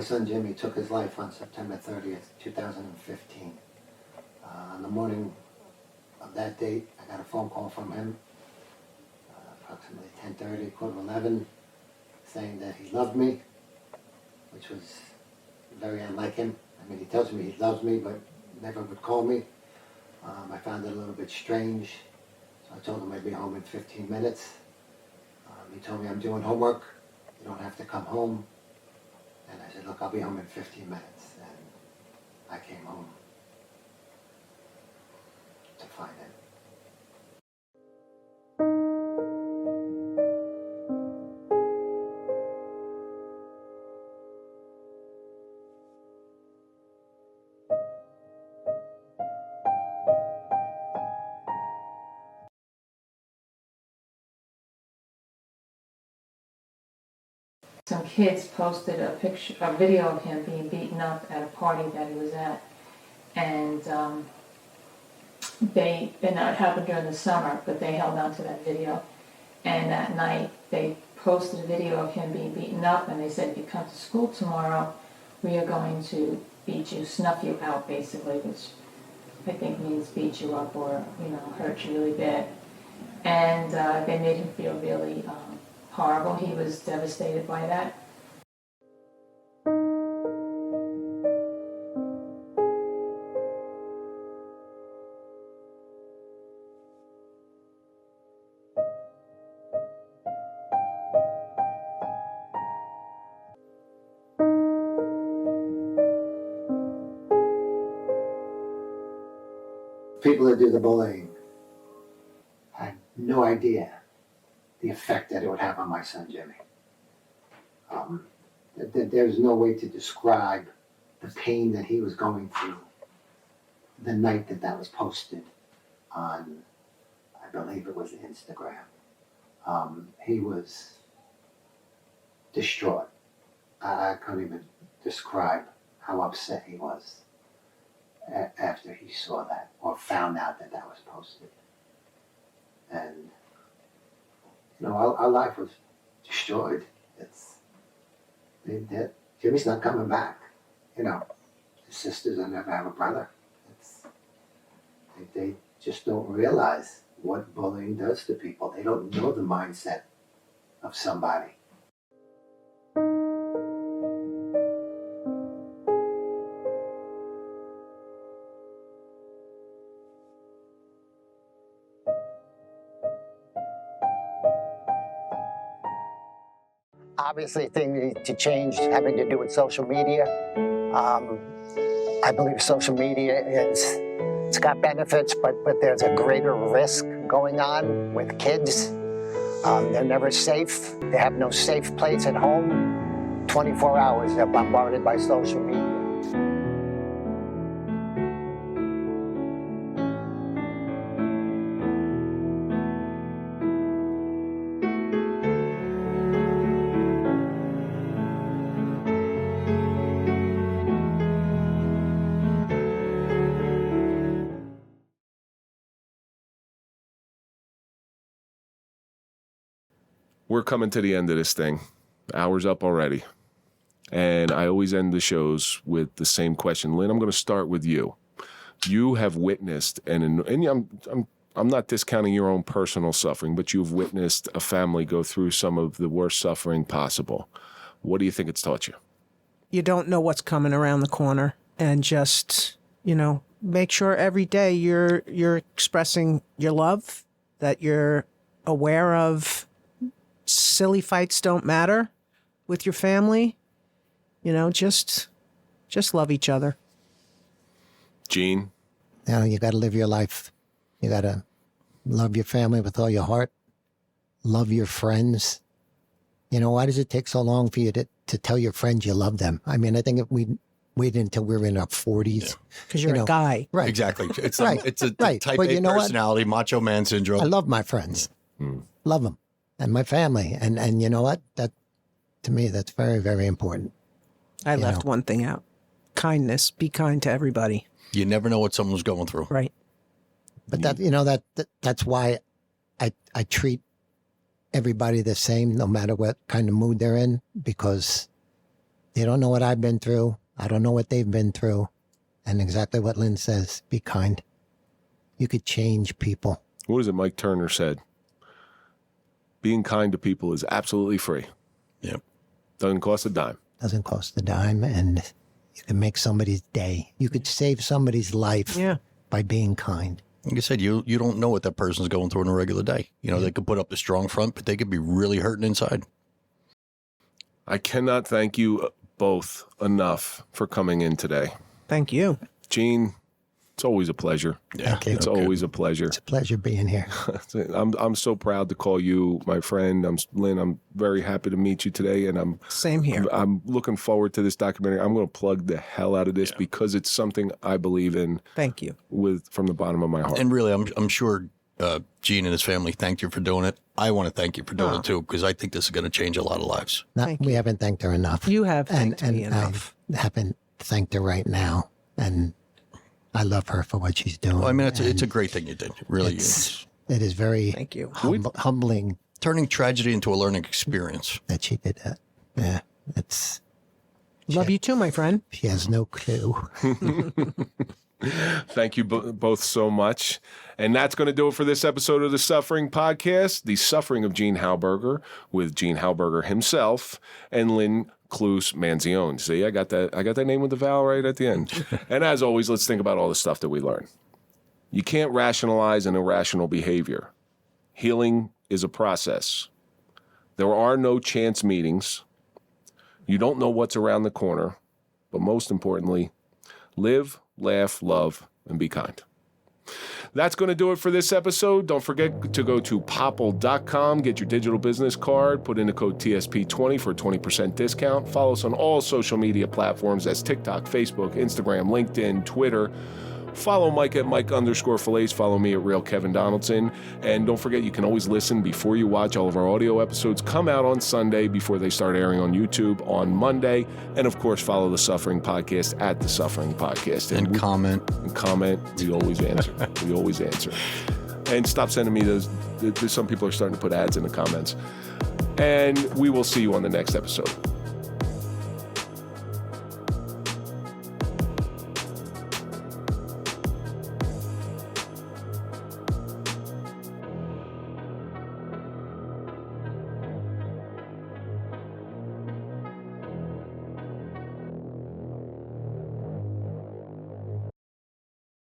My son Jimmy took his life on September 30th, 2015. On the morning of that date, I got a phone call from him, approximately 10:30, 11:15, saying that he loved me, which was very unlike him. I mean, he tells me he loves me, but never would call me. I found it a little bit strange, so I told him I'd be home in 15 minutes. He told me, I'm doing homework, you don't have to come home. And I said, look, I'll be home in 15 minutes. And I came home to find him. Some kids posted a video of him being beaten up at a party that he was at, and it happened during the summer, but they held on to that video. And that night, they posted a video of him being beaten up, and they said, if you come to school tomorrow, we are going to beat you, snuff you out, basically, which I think means beat you up or, hurt you really bad. And they made him feel really horrible. He was devastated by that. People that do the bullying had no idea the effect that it would have on my son Jimmy. There's no way to describe the pain that he was going through the night that was posted on, I believe it was Instagram. He was distraught. I couldn't even describe how upset he was after he saw that or found out that was posted. And our life was destroyed. Jimmy's not coming back. His sisters will never have a brother. They just don't realize what bullying does to people. They don't know the mindset of somebody. Obviously, things need to change having to do with social media. I believe social media it's got benefits, but there's a greater risk going on with kids. They're never safe. They have no safe place at home. 24 hours, they're bombarded by social media. We're coming to the end of this thing. Hour's up already. And I always end the shows with the same question. Lynn, I'm going to start with you. You have witnessed, and I'm not discounting your own personal suffering, but you've witnessed a family go through some of the worst suffering possible. What do you think it's taught you? You don't know what's coming around the corner, and just, make sure every day you're expressing your love, that you're aware of silly fights don't matter with your family. Just love each other. Gene? You got to live your life. You got to love your family with all your heart. Love your friends. Why does it take so long for you to tell your friends you love them? I mean, I think if we waited until we were in our 40s. Because you're a guy. Right. Exactly. It's right. It's a right. type but A you know personality, macho man syndrome. I love my friends. Love them. And my family. And you know what? That, to me, that's very, very important. I left one thing out. Kindness. Be kind to everybody. You never know what someone's going through. Right. But that's why I treat everybody the same, no matter what kind of mood they're in, because They don't know what I've been through. I don't know what they've been through. And exactly what Lynn says, be kind. You could change people. What is it Mike Turner said? Being kind to people is absolutely free. Yep. Doesn't cost a dime. Doesn't cost a dime, and you can make somebody's day. You could save somebody's life by being kind. Like I said, you don't know what that person's going through in a regular day. You know, they could put up the strong front, but they could be really hurting inside. I cannot thank you both enough for coming in today. Thank you. Gene, it's always a pleasure. Yeah, Thank you. It's always a pleasure. It's a pleasure being here. I'm so proud to call you my friend. Lynn, I'm very happy to meet you today, and Same here. I'm looking forward to this documentary. I'm going to plug the hell out of this because it's something I believe in. Thank you. From the bottom of my heart. And really, I'm sure Gene and his family thanked you for doing it. I want to thank you for doing it too, because I think this is going to change a lot of lives. We haven't thanked her enough. You have thanked me enough. I haven't thanked her right now, and I love her for what she's doing. Well, I mean, it's a great thing you did. It really is. It is very Thank you. humbling Turning tragedy into a learning experience. that she did that. Yeah, it's. Love you too, my friend. She has no clue. Thank you both so much. And that's going to do it for this episode of the Suffering Podcast, The Suffering of Gene Hauburger, with Gene Hauburger himself and Lynn Cluse Manzione. See, I got that name with the vowel right at the end. And as always, let's think about all the stuff that we learn. You can't rationalize an irrational behavior. Healing is a process. There are no chance meetings. You don't know what's around the corner. But most importantly, live, laugh, love, and be kind. That's going to do it for this episode. Don't forget to go to popple.com, get your digital business card, put in the code TSP20 for a 20% discount. Follow us on all social media platforms. That's TikTok, Facebook, Instagram, LinkedIn, Twitter. Follow Mike at Mike_Failace. Follow me at Real Kevin Donaldson. And don't forget, you can always listen before you watch. All of our audio episodes come out on Sunday before they start airing on YouTube on Monday. And of course, follow The Suffering Podcast at The Suffering Podcast. And comment. We always answer. And stop sending me those. Some people are starting to put ads in the comments. And we will see you on the next episode.